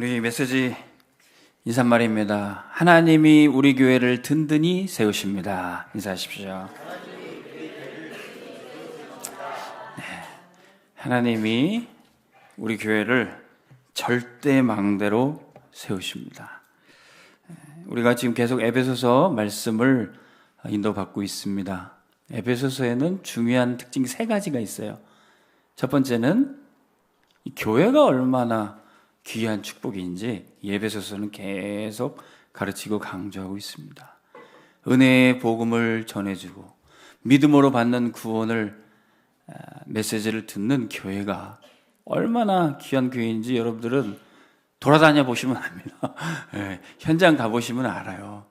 우리 메시지 인사말입니다. 하나님이 우리 교회를 든든히 세우십니다. 인사하십시오. 네. 하나님이 우리 교회를 절대망대로 세우십니다. 우리가 지금 계속 에베소서 말씀을 인도받고 있습니다. 에베소서에는 중요한 특징 3가지가 있어요. 첫 번째는 이 교회가 얼마나 귀한 축복인지 에베소서는 계속 가르치고 강조하고 있습니다. 은혜의 복음을 전해주고 믿음으로 받는 구원을 메시지를 듣는 교회가 얼마나 귀한 교회인지 여러분들은 돌아다녀 보시면 압니다. 현장 가보시면 알아요.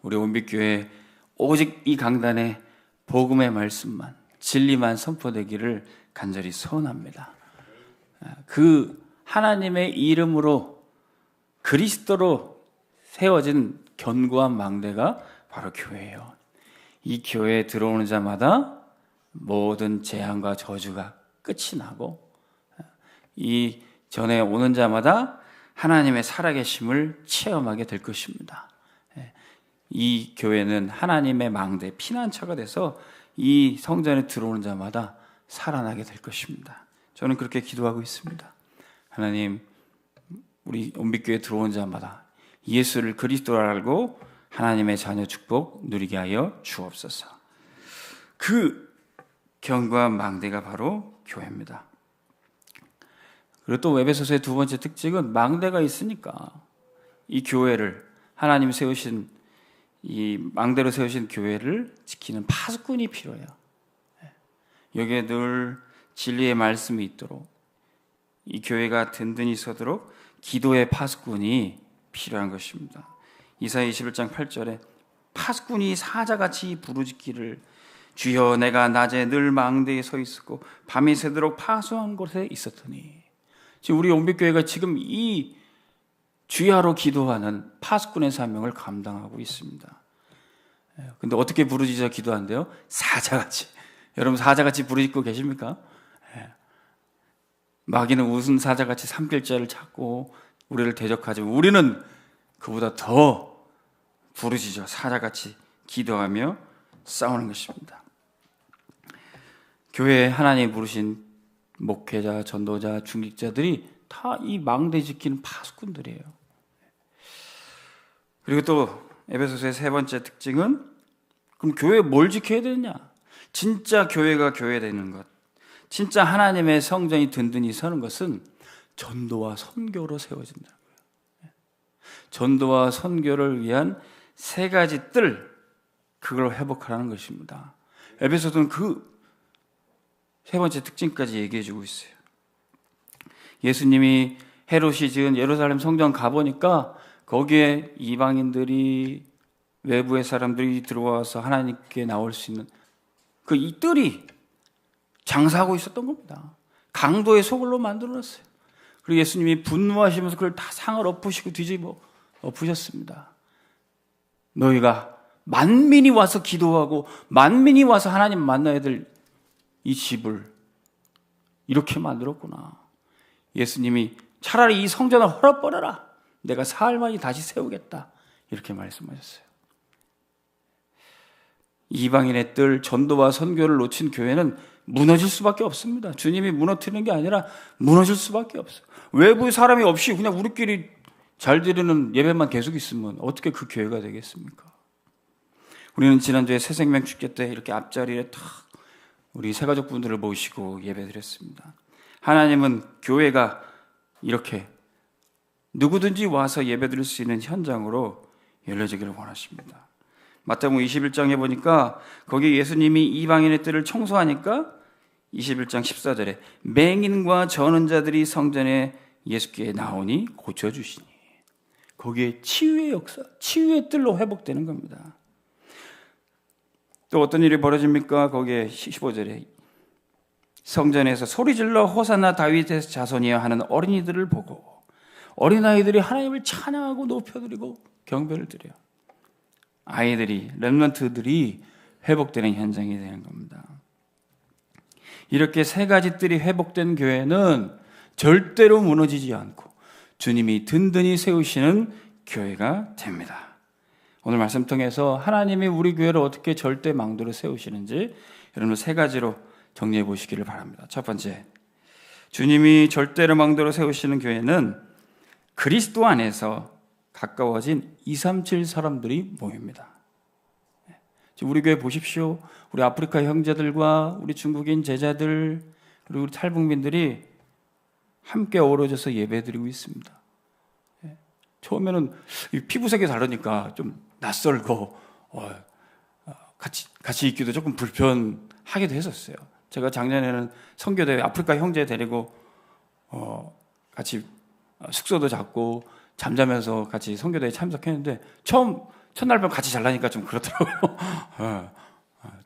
우리 온빛교회 오직 이 강단에 복음의 말씀만, 진리만 선포되기를 간절히 소원합니다. 그 하나님의 이름으로 그리스도로 세워진 견고한 망대가 바로 교회예요. 이 교회에 들어오는 자마다 모든 재앙과 저주가 끝이 나고, 이 전에 오는 자마다 하나님의 살아계심을 체험하게 될 것입니다. 이 교회는 하나님의 망대, 피난처가 돼서 이 성전에 들어오는 자마다 살아나게 될 것입니다. 저는 그렇게 기도하고 있습니다. 하나님, 우리 온빛교회에 들어온 자마다 예수를 그리스도로 알고 하나님의 자녀 축복 누리게 하여 주옵소서. 그 견고한 망대가 바로 교회입니다. 그리고 또 에베소서의 두 번째 특징은 망대가 있으니까 이 교회를, 하나님 세우신 이 망대로 세우신 교회를 지키는 파수꾼이 필요해요. 여기에 늘 진리의 말씀이 있도록, 이 교회가 든든히 서도록 기도의 파수꾼이 필요한 것입니다. 이사야 21장 8절에 파수꾼이 사자같이 부르짖기를, 주여 내가 낮에 늘 망대에 서 있었고 밤이 새도록 파수한 곳에 있었더니. 지금 우리 온빛교회가 지금 이 주야로 기도하는 파수꾼의 사명을 감당하고 있습니다. 근데 어떻게 부르짖어 기도한대요? 사자같이. 여러분 사자같이 부르짖고 계십니까? 마귀는 우스운 사자같이 삼킬자를 찾고 우리를 대적하지만 우리는 그보다 더 부르짖어 사자같이 기도하며 싸우는 것입니다. 교회에 하나님 부르신 목회자, 전도자, 중직자들이 다 이 망대 지키는 파수꾼들이에요. 그리고 또 에베소서의 3번째 특징은, 그럼 교회에 뭘 지켜야 되느냐? 진짜 교회가 교회 되는 것, 진짜 하나님의 성전이 든든히 서는 것은 전도와 선교로 세워진다는 거예요. 전도와 선교를 위한 3가지 뜰, 그걸 회복하라는 것입니다. 에베소서는 그 3번째 특징까지 얘기해 주고 있어요. 예수님이 헤롯이 지은 예루살렘 성전 가보니까 거기에 이방인들이, 외부의 사람들이 들어와서 하나님께 나올 수 있는 그 이 뜰이 장사하고 있었던 겁니다. 강도의 소굴로 만들어놨어요. 그리고 예수님이 분노하시면서 그걸 다 상을 엎으시고 뒤집어 엎으셨습니다. 너희가 만민이 와서 기도하고 만민이 와서 하나님 만나야 될 이 집을 이렇게 만들었구나. 예수님이 차라리 이 성전을 헐어버려라. 내가 사흘 만에 다시 세우겠다. 이렇게 말씀하셨어요. 이방인의 뜰, 전도와 선교를 놓친 교회는 무너질 수밖에 없습니다. 주님이 무너뜨리는 게 아니라 무너질 수밖에 없어요. 외부의 사람이 없이 그냥 우리끼리 잘 드리는 예배만 계속 있으면 어떻게 그 교회가 되겠습니까? 우리는 지난주에 새생명 축제 때 이렇게 앞자리에 탁 우리 새가족 분들을 모시고 예배 드렸습니다. 하나님은 교회가 이렇게 누구든지 와서 예배 드릴 수 있는 현장으로 열려지기를 원하십니다. 마태복음 21장에 보니까 거기 예수님이 이방인의 뜰을 청소하니까 21장 14절에 맹인과 저는 자들이 성전에 예수께 나오니 고쳐주시니, 거기에 치유의 역사, 치유의 뜰로 회복되는 겁니다. 또 어떤 일이 벌어집니까? 거기에 15절에 성전에서 소리질러 호산나 다윗의 자손이여 하는 어린이들을 보고 어린아이들이 하나님을 찬양하고 높여드리고 경배를 드려요. 아이들이, 렘넌트들이 회복되는 현장이 되는 겁니다. 이렇게 3가지 뜰이 회복된 교회는 절대로 무너지지 않고 주님이 든든히 세우시는 교회가 됩니다. 오늘 말씀 통해서 하나님이 우리 교회를 어떻게 절대 망도로 세우시는지 여러분 세 가지로 정리해 보시기를 바랍니다. 첫 번째, 주님이 절대로 망도로 세우시는 교회는 그리스도 안에서 가까워진 237 사람들이 모입니다. 지금 우리 교회 보십시오. 우리 아프리카 형제들과 우리 중국인 제자들 그리고 우리 탈북민들이 함께 어우러져서 예배드리고 있습니다. 처음에는 피부색이 다르니까 좀 낯설고 같이 있기도 조금 불편하기도 했었어요. 제가 작년에는 선교대회 아프리카 형제 데리고 같이 숙소도 잡고 잠자면서 같이 선교대회 참석했는데 첫날 밤 같이 잘라니까 좀 그렇더라고요.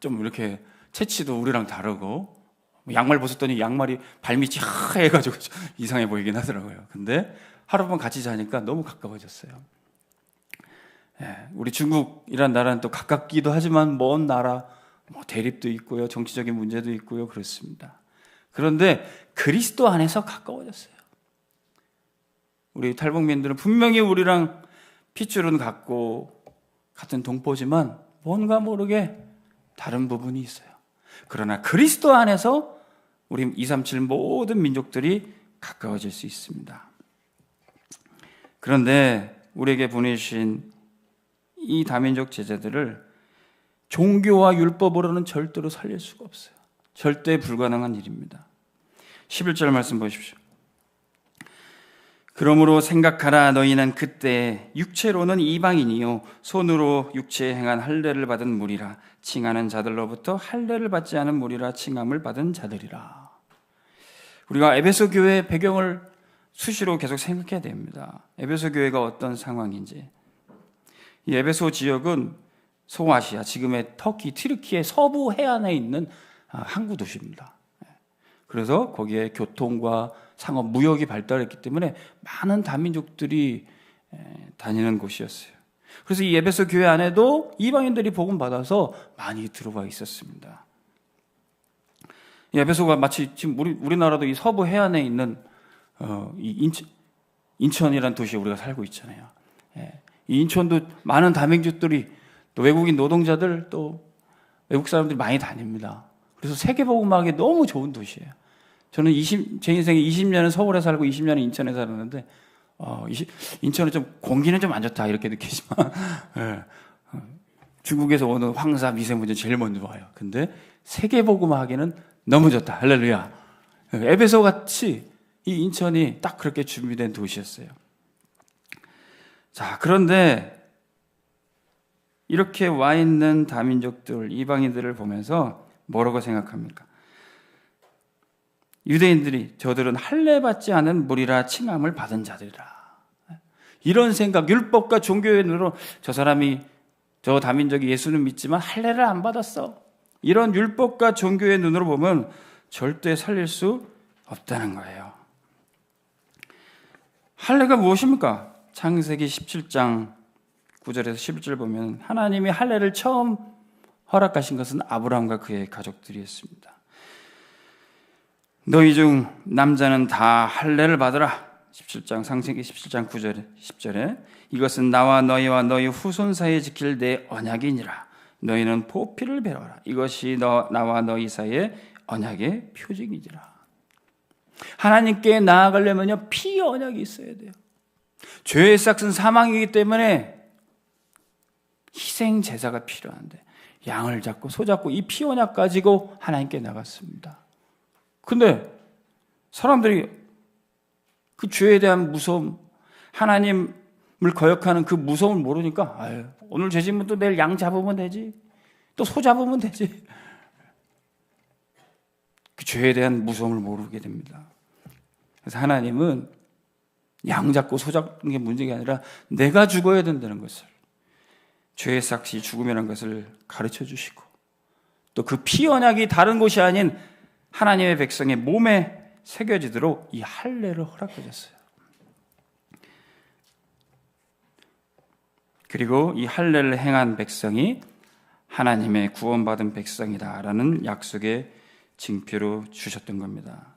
좀 이렇게 체치도 우리랑 다르고 양말 벗었더니 양말이 발밑이 하얘가지고 이상해 보이긴 하더라고요. 근데 하룻밤 같이 자니까 너무 가까워졌어요. 우리 중국이란 나라는 또 가깝기도 하지만 먼 나라, 대립도 있고요, 정치적인 문제도 있고요, 그렇습니다. 그런데 그리스도 안에서 가까워졌어요. 우리 탈북민들은 분명히 우리랑 핏줄은 같고 같은 동포지만 뭔가 모르게 다른 부분이 있어요. 그러나 그리스도 안에서 우리 237 모든 민족들이 가까워질 수 있습니다. 그런데 우리에게 보내주신 이 다민족 제자들을 종교와 율법으로는 절대로 살릴 수가 없어요. 절대 불가능한 일입니다. 11절 말씀 보십시오. 그러므로 생각하라. 너희는 그때 육체로는 이방인이요 손으로 육체에 행한 할례를 받은 무리라. 칭하는 자들로부터 할례를 받지 않은 무리라. 칭함을 받은 자들이라. 우리가 에베소 교회의 배경을 수시로 계속 생각해야 됩니다. 에베소 교회가 어떤 상황인지. 이 에베소 지역은 소아시아, 지금의 터키, 튀르키의 서부 해안에 있는 항구 도시입니다. 그래서 거기에 교통과 상업, 무역이 발달했기 때문에 많은 다민족들이 다니는 곳이었어요. 그래서 이 에베소 교회 안에도 이방인들이 복음 받아서 많이 들어와 있었습니다. 이 에베소가 마치 지금 우리나라도 이 서부 해안에 있는 이 인천이라는 도시에 우리가 살고 있잖아요. 이 인천도 많은 다민족들이 또 외국인 노동자들 또 외국 사람들이 많이 다닙니다. 그래서 세계복음하기 너무 좋은 도시예요. 저는 제 인생에 20년은 서울에 살고 20년은 인천에 살았는데 인천은 좀 공기는 좀 안 좋다 이렇게 느끼지만 중국에서 오는 황사 미세먼지 제일 먼저 와요. 근데 세계복음하기는 너무 좋다. 할렐루야. 에베소 같이 이 인천이 딱 그렇게 준비된 도시였어요. 자, 그런데 이렇게 와 있는 다민족들, 이방인들을 보면서 뭐라고 생각합니까? 유대인들이 저들은 할례 받지 않은 무리라 칭함을 받은 자들이라. 이런 생각, 율법과 종교의 눈으로 저 다민족이 예수는 믿지만 할례를 안 받았어. 이런 율법과 종교의 눈으로 보면 절대 살릴 수 없다는 거예요. 할례가 무엇입니까? 창세기 17장 9절에서 11절 보면 하나님이 할례를 처음 허락하신 것은 아브라함과 그의 가족들이었습니다. 너희 중 남자는 다 할례를 받으라. 창세기 17장 9절에 10절에 이것은 나와 너희와 너희 후손 사이에 지킬 내 언약이니라. 너희는 보피를 베어라. 이것이 나와 너희 사이의 언약의 표징이니라. 하나님께 나아가려면요 피 언약이 있어야 돼요. 죄의 삭은 사망이기 때문에 희생 제사가 필요한데 양을 잡고 소 잡고 이 피 언약 가지고 하나님께 나갔습니다. 근데 사람들이 그 죄에 대한 무서움, 하나님을 거역하는 그 무서움을 모르니까 오늘 죄 지면 또 내일 양 잡으면 되지, 또 소 잡으면 되지. 그 죄에 대한 무서움을 모르게 됩니다. 그래서 하나님은 양 잡고 소 잡는 게 문제가 아니라 내가 죽어야 된다는 것을, 죄의 삭이 죽음이라는 것을 가르쳐 주시고 또 그 피 언약이 다른 곳이 아닌 하나님의 백성의 몸에 새겨지도록 이 할례를 허락하셨어요. 그리고 이 할례를 행한 백성이 하나님의 구원받은 백성이다라는 약속의 징표로 주셨던 겁니다.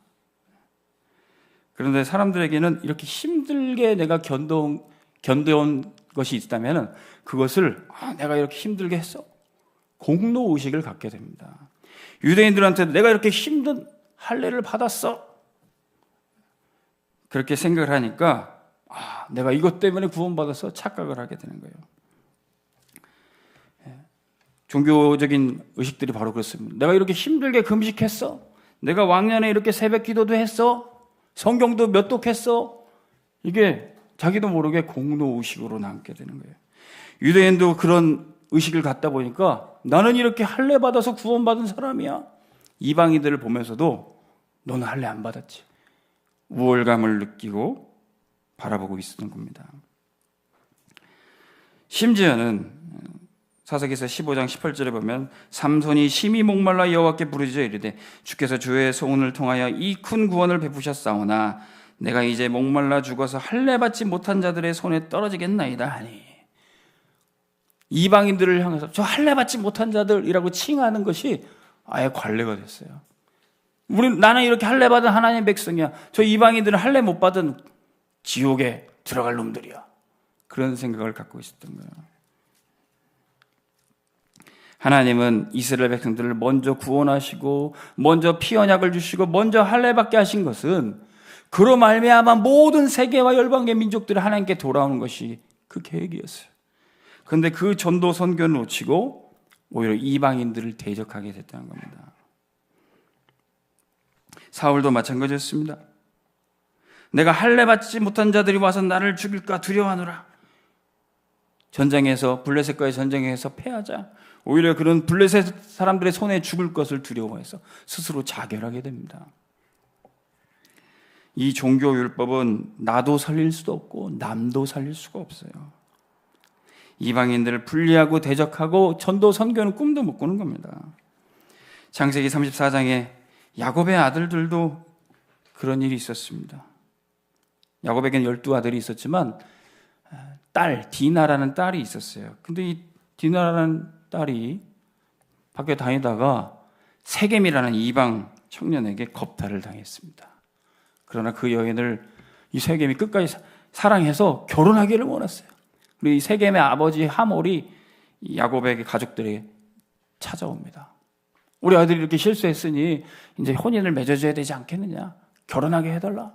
그런데 사람들에게는 이렇게 힘들게 내가 견뎌온 것이 있다면 그것을 내가 이렇게 힘들게 했어, 공로의식을 갖게 됩니다. 유대인들한테 내가 이렇게 힘든 할례를 받았어, 그렇게 생각을 하니까 내가 이것 때문에 구원받아서 착각을 하게 되는 거예요. 종교적인 의식들이 바로 그렇습니다. 내가 이렇게 힘들게 금식했어, 내가 왕년에 이렇게 새벽 기도도 했어, 성경도 몇 독했어, 이게 자기도 모르게 공로의식으로 남게 되는 거예요. 유대인도 그런 의식을 갖다 보니까 나는 이렇게 할례 받아서 구원받은 사람이야. 이방인들을 보면서도 너는 할례 안 받았지, 우월감을 느끼고 바라보고 있었던 겁니다. 심지어는 사사기서 15장 18절에 보면 삼손이 심히 목말라 여호와께 부르짖어 이르되 주께서 주의 소원을 통하여 이 큰 구원을 베푸셨사오나 내가 이제 목말라 죽어서 할례 받지 못한 자들의 손에 떨어지겠나이다 하니, 이방인들을 향해서 저 할례 받지 못한 자들이라고 칭하는 것이 아예 관례가 됐어요. 나는 이렇게 할례 받은 하나님의 백성이야, 저 이방인들은 할례 못 받은 지옥에 들어갈 놈들이야, 그런 생각을 갖고 있었던 거예요. 하나님은 이스라엘 백성들을 먼저 구원하시고 먼저 피 언약을 주시고 먼저 할례 받게 하신 것은 그로 말미암아 모든 세계와 열방계 민족들이 하나님께 돌아오는 것이 그 계획이었어요. 그런데 그 전도 선교를 놓치고 오히려 이방인들을 대적하게 됐다는 겁니다. 사울도 마찬가지였습니다. 내가 할례 받지 못한 자들이 와서 나를 죽일까 두려워하노라. 전쟁에서, 블레셋과의 전쟁에서 패하자 오히려 그런 블레셋 사람들의 손에 죽을 것을 두려워해서 스스로 자결하게 됩니다. 이 종교율법은 나도 살릴 수도 없고 남도 살릴 수가 없어요. 이방인들을 분리하고 대적하고 전도 선교는 꿈도 못 꾸는 겁니다. 창세기 34장에 야곱의 아들들도 그런 일이 있었습니다. 야곱에게는 12아들이 있었지만 딸 디나라는 딸이 있었어요. 근데 이 디나라는 딸이 밖에 다니다가 세겜이라는 이방 청년에게 겁탈을 당했습니다. 그러나 그 여인을 이 세겜이 끝까지 사랑해서 결혼하기를 원했어요. 그리고 이 세겜의 아버지 하몰이 야곱에게 가족들에게 찾아옵니다. 우리 아들이 이렇게 실수했으니 이제 혼인을 맺어줘야 되지 않겠느냐, 결혼하게 해달라,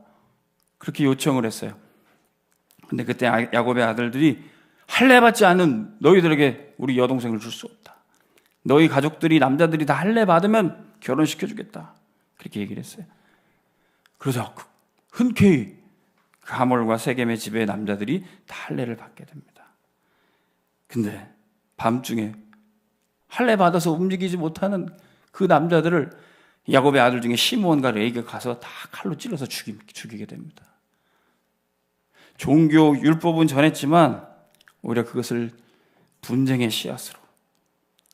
그렇게 요청을 했어요. 근데 그때 야곱의 아들들이 할례 받지 않은 너희들에게 우리 여동생을 줄 수 없다, 너희 가족들이 남자들이 다 할례 받으면 결혼시켜주겠다, 그렇게 얘기를 했어요. 그러자 흔쾌히 그 하몰과 세겜의 집의 남자들이 다 할례를 받게 됩니다. 근데 밤중에 할례 받아서 움직이지 못하는 그 남자들을 야곱의 아들 중에 시므온과 레위가 가서 다 칼로 찔러서 죽이게 됩니다. 종교 율법은 전했지만 오히려 그것을 분쟁의 씨앗으로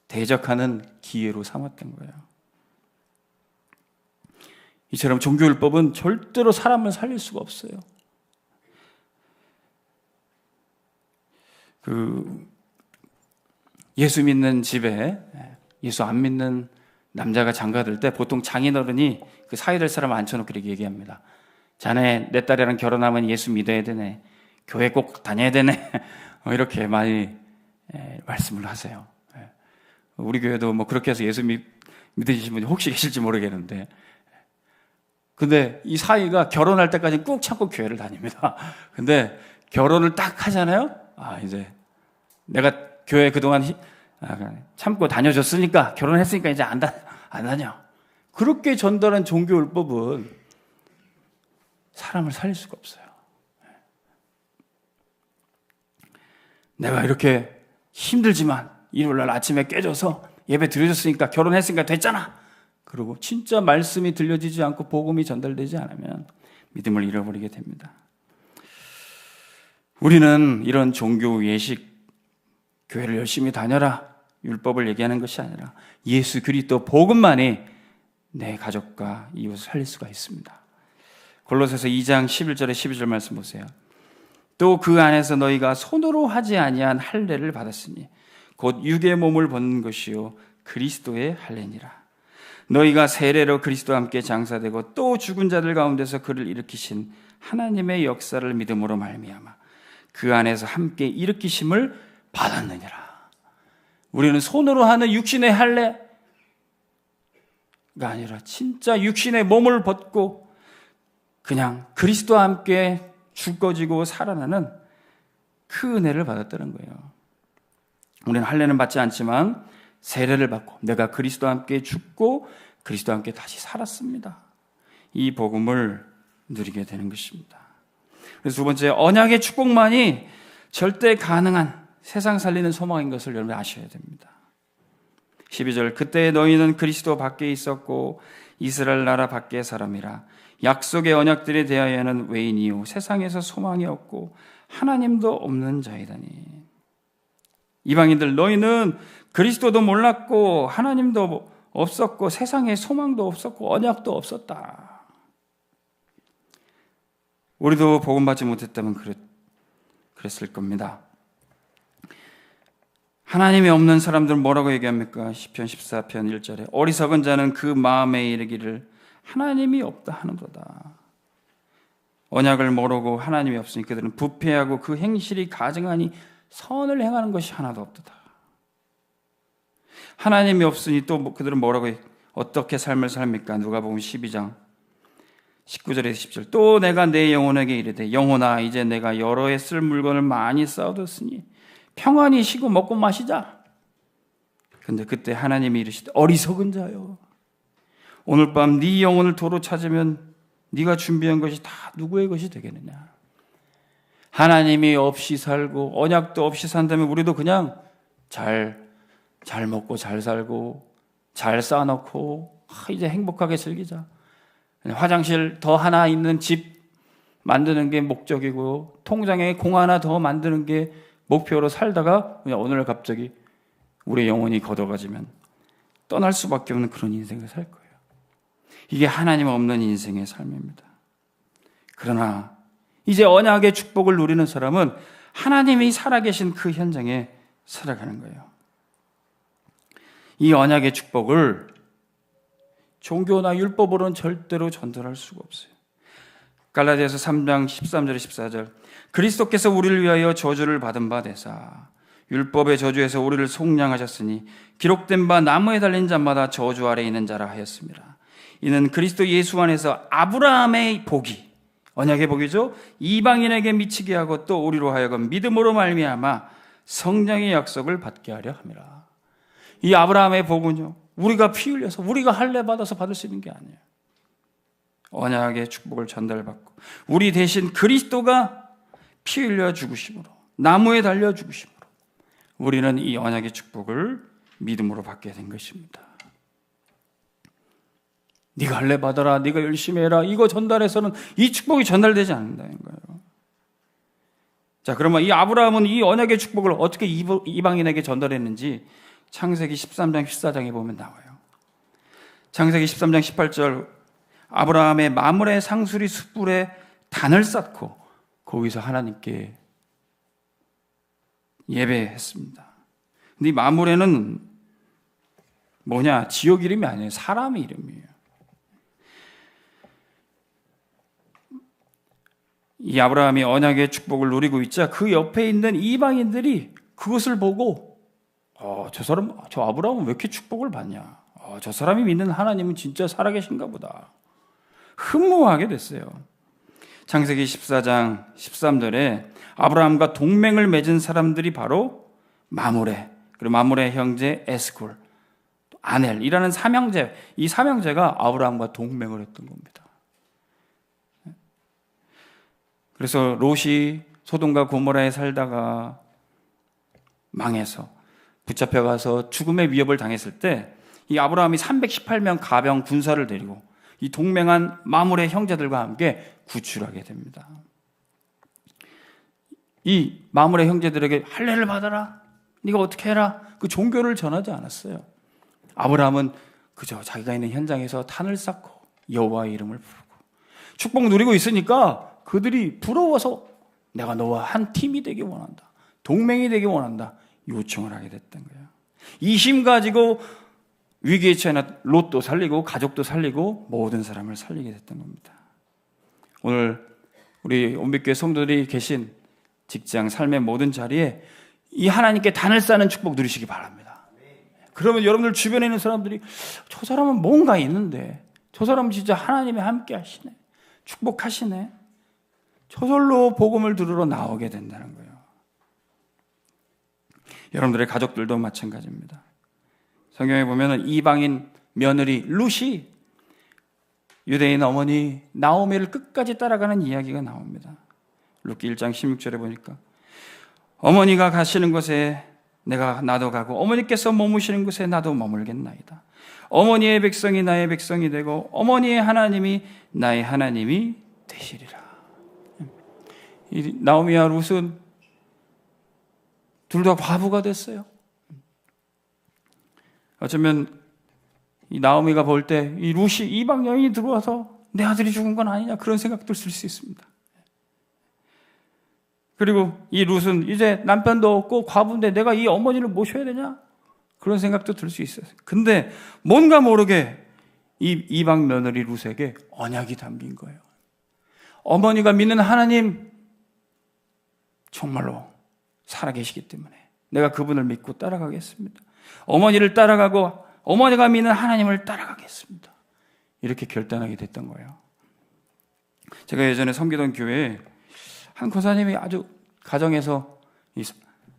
대적하는 기회로 삼았던 거예요. 이처럼 종교 율법은 절대로 사람을 살릴 수가 없어요. 예수 믿는 집에 예수 안 믿는 남자가 장가들 때 보통 장인어른이 그 사이될 사람을 앉혀놓고 이렇게 얘기합니다. 자네 내 딸이랑 결혼하면 예수 믿어야 되네, 교회 꼭 다녀야 되네, 이렇게 많이 말씀을 하세요. 우리 교회도 뭐 그렇게 해서 예수 믿으시는 분이 혹시 계실지 모르겠는데, 근데 이 사이가 결혼할 때까지 꾹 참고 교회를 다닙니다. 근데 결혼을 딱 하잖아요. 이제 내가 교회 그동안 참고 다녀줬으니까, 결혼했으니까 이제 안 다녀. 그렇게 전달한 종교율법은 사람을 살릴 수가 없어요. 내가 이렇게 힘들지만 일요일날 아침에 깨져서 예배 드려줬으니까, 결혼했으니까 됐잖아, 그리고 진짜 말씀이 들려지지 않고 복음이 전달되지 않으면 믿음을 잃어버리게 됩니다. 우리는 이런 종교 예식, 교회를 열심히 다녀라, 율법을 얘기하는 것이 아니라 예수 그리스도 복음만이 내 가족과 이웃을 살릴 수가 있습니다. 골로새서 2장 11절에 12절 말씀 보세요. 또 그 안에서 너희가 손으로 하지 아니한 할례를 받았으니 곧 육의 몸을 벗는 것이요 그리스도의 할례니라. 너희가 세례로 그리스도와 함께 장사되고 또 죽은 자들 가운데서 그를 일으키신 하나님의 역사를 믿음으로 말미암아 그 안에서 함께 일으키심을 받았느니라. 우리는 손으로 하는 육신의 할례가 아니라 진짜 육신의 몸을 벗고 그냥 그리스도와 함께 죽어지고 살아나는 그 은혜를 받았다는 거예요. 우리는 할례는 받지 않지만 세례를 받고 내가 그리스도와 함께 죽고 그리스도와 함께 다시 살았습니다. 이 복음을 누리게 되는 것입니다. 그래서 두 번째, 언약의 축복만이 절대 가능한 세상 살리는 소망인 것을 여러분 아셔야 됩니다. 12절, 그때 너희는 그리스도 밖에 있었고 이스라엘 나라 밖의 사람이라. 약속의 언약들에 대하여는 외인이요 세상에서 소망이 없고 하나님도 없는 자이다니. 이방인들, 너희는 그리스도도 몰랐고 하나님도 없었고 세상에 소망도 없었고 언약도 없었다. 우리도 복음받지 못했다면 그랬을 겁니다. 하나님이 없는 사람들은 뭐라고 얘기합니까? 시편 14편 1절에 어리석은 자는 그 마음에 이르기를 하나님이 없다 하는도다. 언약을 모르고 하나님이 없으니 그들은 부패하고 그 행실이 가증하니 선을 행하는 것이 하나도 없도다. 하나님이 없으니 또 그들은 뭐라고 어떻게 삶을 삽니까? 누가복음 12장 19절에서 10절. 또 내가 내 영혼에게 이르되 영혼아 이제 내가 여러 해 쓸 물건을 많이 쌓아뒀으니 평안히 쉬고 먹고 마시자. 그런데 그때 하나님이 이르시되 어리석은 자여 오늘 밤 네 영혼을 도로 찾으면 네가 준비한 것이 다 누구의 것이 되겠느냐. 하나님이 없이 살고 언약도 없이 산다면 우리도 그냥 잘 먹고 잘 살고 잘 쌓아놓고 이제 행복하게 즐기자. 화장실 더 하나 있는 집 만드는 게 목적이고 통장에 공 하나 더 만드는 게 목표로 살다가 그냥 오늘 갑자기 우리의 영혼이 걷어가지면 떠날 수밖에 없는 그런 인생을 살 거예요. 이게 하나님 없는 인생의 삶입니다. 그러나 이제 언약의 축복을 누리는 사람은 하나님이 살아계신 그 현장에 살아가는 거예요. 이 언약의 축복을 종교나 율법으로는 절대로 전달할 수가 없어요. 갈라디아서 3장 13절에 14절 그리스도께서 우리를 위하여 저주를 받은 바 되사 율법의 저주에서 우리를 속량하셨으니 기록된 바 나무에 달린 자마다 저주 아래 있는 자라 하였습니다. 이는 그리스도 예수 안에서 아브라함의 복이 언약의 복이죠. 이방인에게 미치게 하고 또 우리로 하여금 믿음으로 말미암아 성령의 약속을 받게 하려 함이라. 이 아브라함의 복은요, 우리가 피 흘려서 우리가 할례 받아서 받을 수 있는 게 아니에요. 언약의 축복을 전달받고 우리 대신 그리스도가 피 흘려 죽으심으로 나무에 달려 죽으심으로 우리는 이 언약의 축복을 믿음으로 받게 된 것입니다. 네가 할례 받아라, 네가 열심히 해라, 이거 전달해서는 이 축복이 전달되지 않는다는 거예요. 자, 그러면 이 아브라함은 이 언약의 축복을 어떻게 이방인에게 전달했는지 창세기 13장 14장에 보면 나와요. 창세기 13장 18절 아브라함의 마므레 상수리 숯불에 단을 쌓고 거기서 하나님께 예배했습니다. 근데 이 마므레는 뭐냐? 지역 이름이 아니에요. 사람 이름이에요. 이 아브라함이 언약의 축복을 누리고 있자 그 옆에 있는 이방인들이 그것을 보고 저 아브라함은 왜 이렇게 축복을 받냐? 저 사람이 믿는 하나님은 진짜 살아계신가 보다. 흠모하게 됐어요. 창세기 14장 13절에 아브라함과 동맹을 맺은 사람들이 바로 마므레, 그리고 마므레 형제 에스콜, 아넬이라는 삼형제, 이 삼형제가 아브라함과 동맹을 했던 겁니다. 그래서 롯이 소돔과 고모라에 살다가 망해서 붙잡혀가서 죽음의 위협을 당했을 때 이 아브라함이 318명 가병 군사를 데리고 이 동맹한 마므레 형제들과 함께 구출하게 됩니다. 이 마므레 형제들에게 할례를 받아라, 네가 어떻게 해라, 그 종교를 전하지 않았어요. 아브라함은 그저 자기가 있는 현장에서 탄을 쌓고 여호와의 이름을 부르고 축복 누리고 있으니까 그들이 부러워서 내가 너와 한 팀이 되기 원한다, 동맹이 되기 원한다 요청을 하게 됐던 거예요. 이 힘 가지고 위기에 처한 롯도 살리고 가족도 살리고 모든 사람을 살리게 됐던 겁니다. 오늘 우리 온빛교회 성도들이 계신 직장, 삶의 모든 자리에 이 하나님께 단을 쌓는 축복 누리시기 바랍니다. 그러면 여러분들 주변에 있는 사람들이 저 사람은 뭔가 있는데, 저 사람은 진짜 하나님이 함께 하시네, 축복하시네, 저절로 복음을 들으러 나오게 된다는 거예요. 여러분들의 가족들도 마찬가지입니다. 성경에 보면 이방인 며느리 룻이 유대인 어머니 나오미를 끝까지 따라가는 이야기가 나옵니다. 룻기 1장 16절에 보니까 어머니가 가시는 곳에 나도 가고 어머니께서 머무시는 곳에 나도 머물겠나이다. 어머니의 백성이 나의 백성이 되고 어머니의 하나님이 나의 하나님이 되시리라. 이 나오미와 룻은 둘 다 과부가 됐어요. 어쩌면 이 나오미가 볼 때 이 룻이 이방 여인이 들어와서 내 아들이 죽은 건 아니냐, 그런 생각도 들 수 있습니다. 그리고 이 룻은 이제 남편도 없고 과부인데 내가 이 어머니를 모셔야 되냐, 그런 생각도 들 수 있어요. 근데 뭔가 모르게 이 이방 며느리 룻에게 언약이 담긴 거예요. 어머니가 믿는 하나님 정말로 살아계시기 때문에 내가 그분을 믿고 따라가겠습니다. 어머니를 따라가고 어머니가 믿는 하나님을 따라가겠습니다. 이렇게 결단하게 됐던 거예요. 제가 예전에 섬기던 교회에 한 권사님이 아주 가정에서 이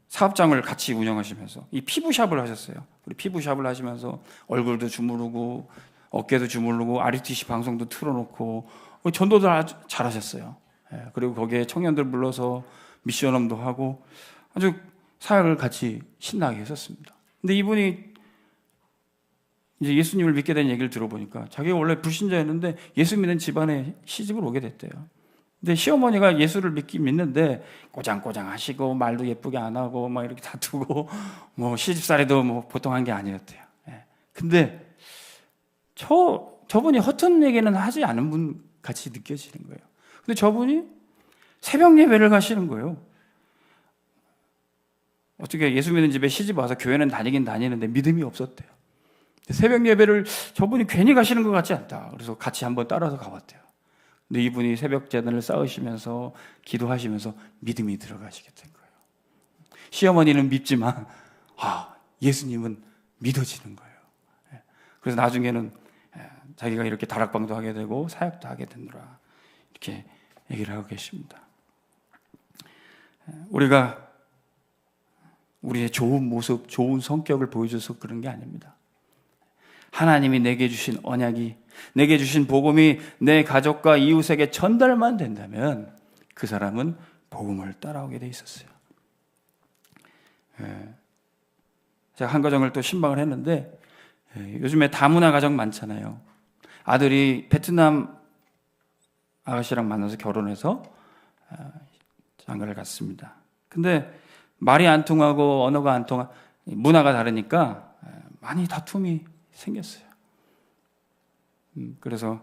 사업장을 같이 운영하시면서 이 피부샵을 하셨어요. 우리 피부샵을 하시면서 얼굴도 주무르고 어깨도 주무르고 RUTC 방송도 틀어놓고 전도들 아주 잘하셨어요. 그리고 거기에 청년들 불러서 미션업도 하고 아주 사역을 같이 신나게 했었습니다. 근데 이분이 이제 예수님을 믿게 된 얘기를 들어보니까 자기가 원래 불신자였는데 예수 믿는 집안에 시집을 오게 됐대요. 근데 시어머니가 예수를 믿는데 꼬장꼬장 하시고 말도 예쁘게 안 하고 막 이렇게 다투고 뭐 시집살이도 뭐 보통 한 게 아니었대요. 근데 저분이 허튼 얘기는 하지 않은 분 같이 느껴지는 거예요. 근데 저분이 새벽 예배를 가시는 거예요. 어떻게 예수 믿는 집에 시집 와서 교회는 다니긴 다니는데 믿음이 없었대요. 새벽 예배를 저분이 괜히 가시는 것 같지 않다. 그래서 같이 한번 따라서 가봤대요. 근데 이분이 새벽 제단을 쌓으시면서 기도하시면서 믿음이 들어가시게 된 거예요. 시어머니는 믿지만 예수님은 믿어지는 거예요. 그래서 나중에는 자기가 이렇게 다락방도 하게 되고 사역도 하게 되느라 이렇게 얘기를 하고 계십니다. 우리가 우리의 좋은 모습, 좋은 성격을 보여줘서 그런 게 아닙니다. 하나님이 내게 주신 언약이, 내게 주신 복음이 내 가족과 이웃에게 전달만 된다면 그 사람은 복음을 따라오게 돼 있었어요. 제가 한 가정을 또 신방을 했는데 요즘에 다문화 가정 많잖아요. 아들이 베트남 아가씨랑 만나서 결혼해서 장가를 갔습니다. 근데 말이 안 통하고 언어가 안 통하고 문화가 다르니까 많이 다툼이 생겼어요. 그래서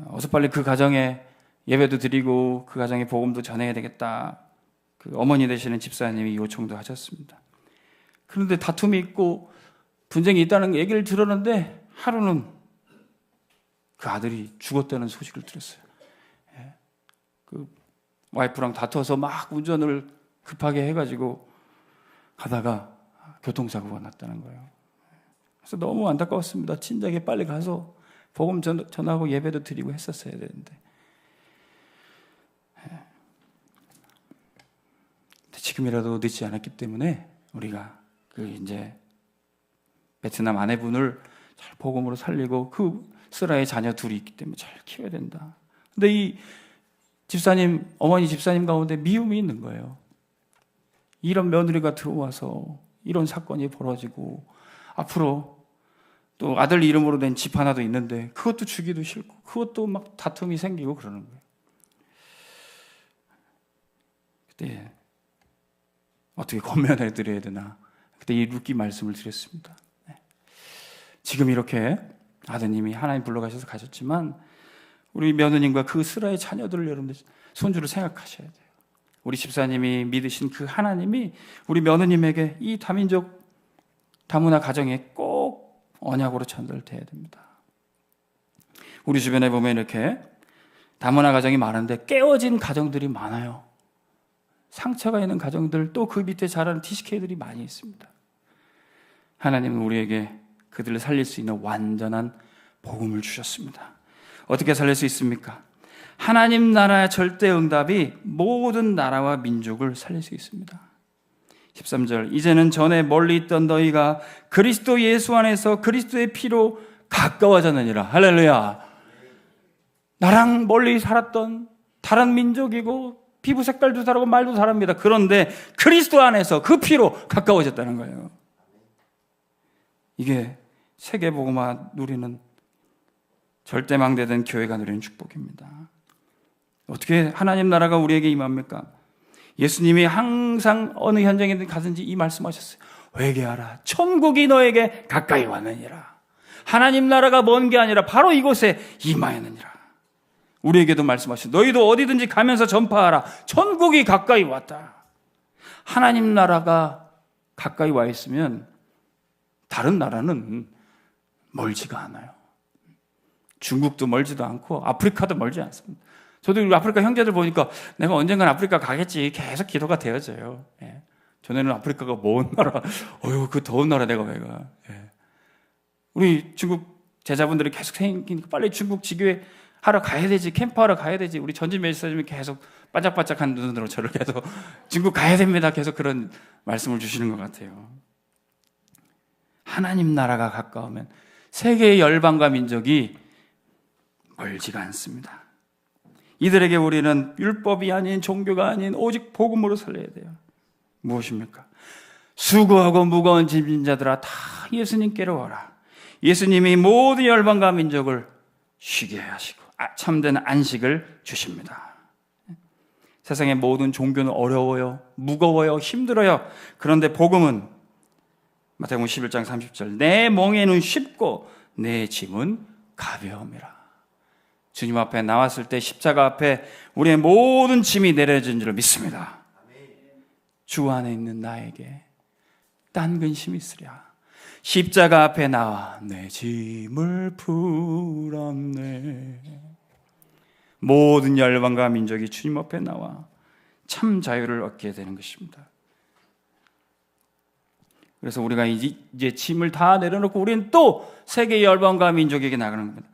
어서 빨리 그 가정에 예배도 드리고 그 가정에 복음도 전해야 되겠다. 그 어머니 되시는 집사님이 요청도 하셨습니다. 그런데 다툼이 있고 분쟁이 있다는 얘기를 들었는데 하루는 그 아들이 죽었다는 소식을 들었어요. 그 와이프랑 다퉈서 막 운전을 급하게 해가지고 가다가 교통사고가 났다는 거예요. 그래서 너무 안타까웠습니다. 진작에 빨리 가서 복음 전하고 예배도 드리고 했었어야 되는데. 지금이라도 늦지 않았기 때문에 우리가 이제 베트남 아내분을 잘 복음으로 살리고 그 스라의 자녀 둘이 있기 때문에 잘 키워야 된다. 근데 이 집사님, 어머니 집사님 가운데 미움이 있는 거예요. 이런 며느리가 들어와서 이런 사건이 벌어지고 앞으로 또 아들 이름으로 된 집 하나도 있는데 그것도 주기도 싫고 그것도 막 다툼이 생기고 그러는 거예요. 그때 어떻게 권면해 드려야 되나? 그때 이 룻기 말씀을 드렸습니다. 지금 이렇게 아드님이 하나님 불러가셔서 가셨지만 우리 며느님과 그 스라의 자녀들을 여러분들 손주를 생각하셔야 돼요. 우리 집사님이 믿으신 그 하나님이 우리 며느님에게 이 다민족 다문화 가정에 꼭 언약으로 전달돼야 됩니다. 우리 주변에 보면 이렇게 다문화 가정이 많은데 깨어진 가정들이 많아요. 상처가 있는 가정들, 또 그 밑에 자라는 TCK들이 많이 있습니다. 하나님은 우리에게 그들을 살릴 수 있는 완전한 복음을 주셨습니다. 어떻게 살릴 수 있습니까? 하나님 나라의 절대 응답이 모든 나라와 민족을 살릴 수 있습니다. 13절, 이제는 전에 멀리 있던 너희가 그리스도 예수 안에서 그리스도의 피로 가까워졌느니라. 할렐루야. 나랑 멀리 살았던 다른 민족이고 피부 색깔도 다르고 말도 다릅니다. 그런데 그리스도 안에서 그 피로 가까워졌다는 거예요. 이게 세계복음화 누리는 절대 망대된 교회가 누리는 축복입니다. 어떻게 하나님 나라가 우리에게 임합니까? 예수님이 항상 어느 현장에 가든지 이 말씀하셨어요. 회개하라. 천국이 너에게 가까이 왔느니라. 하나님 나라가 먼 게 아니라 바로 이곳에 임하였느니라. 우리에게도 말씀하시죠. 너희도 어디든지 가면서 전파하라. 천국이 가까이 왔다. 하나님 나라가 가까이 와 있으면 다른 나라는 멀지가 않아요. 중국도 멀지도 않고 아프리카도 멀지 않습니다. 저도 우리 아프리카 형제들 보니까 내가 언젠간 아프리카 가겠지 계속 기도가 되어져요. 예. 전에는 아프리카가 먼 나라, 어휴 그 더운 나라 내가 왜 가. 예. 우리 중국 제자분들이 계속 생기니까 빨리 중국 지교회 하러 가야 되지, 캠프하러 가야 되지. 우리 전진 메시지님이 계속 반짝반짝한 눈으로 저를 계속 중국 가야 됩니다. 계속 그런 말씀을 주시는 것 같아요. 하나님 나라가 가까우면 세계의 열방과 민족이 멀지가 않습니다. 이들에게 우리는 율법이 아닌 종교가 아닌 오직 복음으로 살려야 돼요. 무엇입니까? 수고하고 무거운 짐진 자들아 다 예수님께로 오라. 예수님이 모든 열방과 민족을 쉬게 하시고 참된 안식을 주십니다. 세상의 모든 종교는 어려워요, 무거워요, 힘들어요. 그런데 복음은 마태복음 11장 30절 내 멍에는 쉽고 내 짐은 가벼움이라. 주님 앞에 나왔을 때 십자가 앞에 우리의 모든 짐이 내려진 줄 믿습니다. 주 안에 있는 나에게 딴 근심이 있으랴. 십자가 앞에 나와 내 짐을 풀었네. 모든 열방과 민족이 주님 앞에 나와 참 자유를 얻게 되는 것입니다. 그래서 우리가 이제 짐을 다 내려놓고 우리는 또 세계 열방과 민족에게 나가는 겁니다.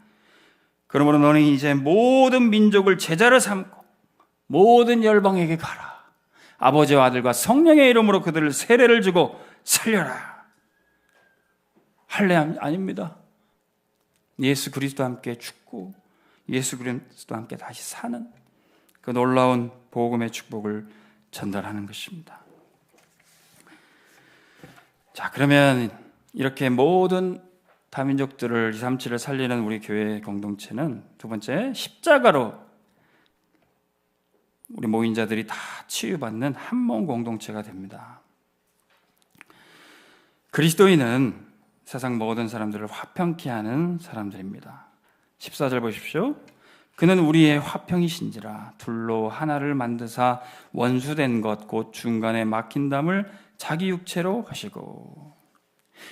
그러므로 너는 이제 모든 민족을 제자로 삼고 모든 열방에게 가라. 아버지와 아들과 성령의 이름으로 그들을 세례를 주고 살려라. 할례 아닙니다. 예수 그리스도와 함께 죽고 예수 그리스도와 함께 다시 사는 그 놀라운 복음의 축복을 전달하는 것입니다. 자, 그러면 이렇게 모든 다민족들을 237을 살리는 우리 교회 공동체는 두 번째, 십자가로 우리 모인자들이 다 치유받는 한 몸 공동체가 됩니다. 그리스도인은 세상 모든 사람들을 화평케 하는 사람들입니다. 14절 보십시오. 그는 우리의 화평이신지라 둘로 하나를 만드사 원수된 것 곧 중간에 막힌 담을 자기 육체로 하시고.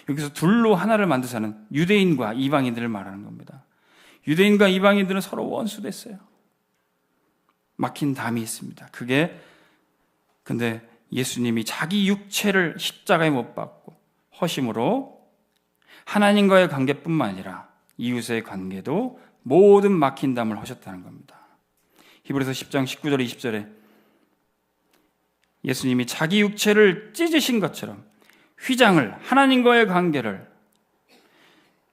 여기서 둘로 하나를 만드사는 유대인과 이방인들을 말하는 겁니다. 유대인과 이방인들은 서로 원수됐어요. 막힌 담이 있습니다. 그게 근데 예수님이 자기 육체를 십자가에 못 박고 허심으로 하나님과의 관계뿐만 아니라 이웃의 관계도 모든 막힌 담을 하셨다는 겁니다. 히브리서 10장 19절 20절에 예수님이 자기 육체를 찢으신 것처럼 하나님과의 관계를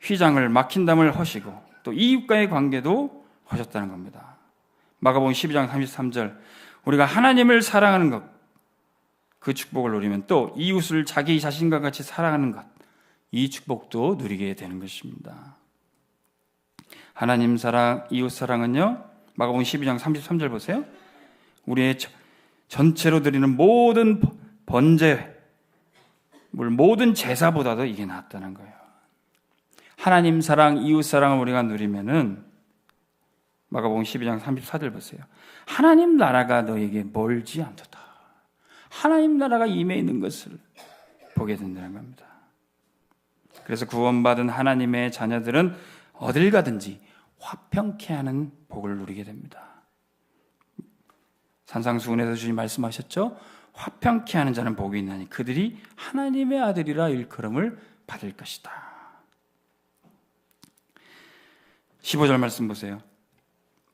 휘장을 막힌 담을 하시고 또 이웃과의 관계도 하셨다는 겁니다. 마가복음 12장 33절 우리가 하나님을 사랑하는 것 그 축복을 누리면 또 이웃을 자기 자신과 같이 사랑하는 것 이 축복도 누리게 되는 것입니다. 하나님 사랑, 이웃 사랑은요 마가복음 12장 33절 보세요. 우리의 전체로 드리는 모든 번제 모든 제사보다도 이게 낫다는 거예요. 하나님 사랑, 이웃 사랑을 우리가 누리면은 마가복음 12장 34절 보세요. 하나님 나라가 너에게 멀지 않도다. 하나님 나라가 임해 있는 것을 보게 된다는 겁니다. 그래서 구원받은 하나님의 자녀들은 어딜 가든지 화평케 하는 복을 누리게 됩니다. 산상수훈에서 주님 말씀하셨죠? 화평케 하는 자는 복이 있나니 그들이 하나님의 아들이라 일컬음을 받을 것이다. 15절 말씀 보세요.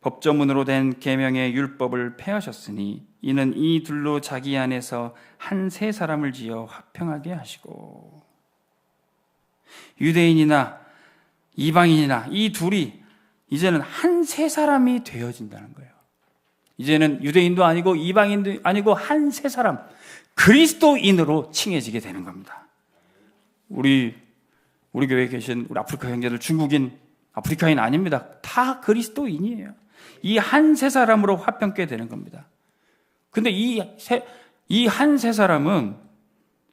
법조문으로 된 계명의 율법을 폐하셨으니 이는 이 둘로 자기 안에서 한 세 사람을 지어 화평하게 하시고, 유대인이나 이방인이나 이 둘이 이제는 한 세 사람이 되어진다는 거예요. 이제는 유대인도 아니고 이방인도 아니고 한 세 사람, 그리스도인으로 칭해지게 되는 겁니다. 우리 교회에 계신 우리 아프리카 형제들, 중국인, 아프리카인 아닙니다. 다 그리스도인이에요. 이 한 세 사람으로 화평케 되는 겁니다. 근데 이 한 세 사람은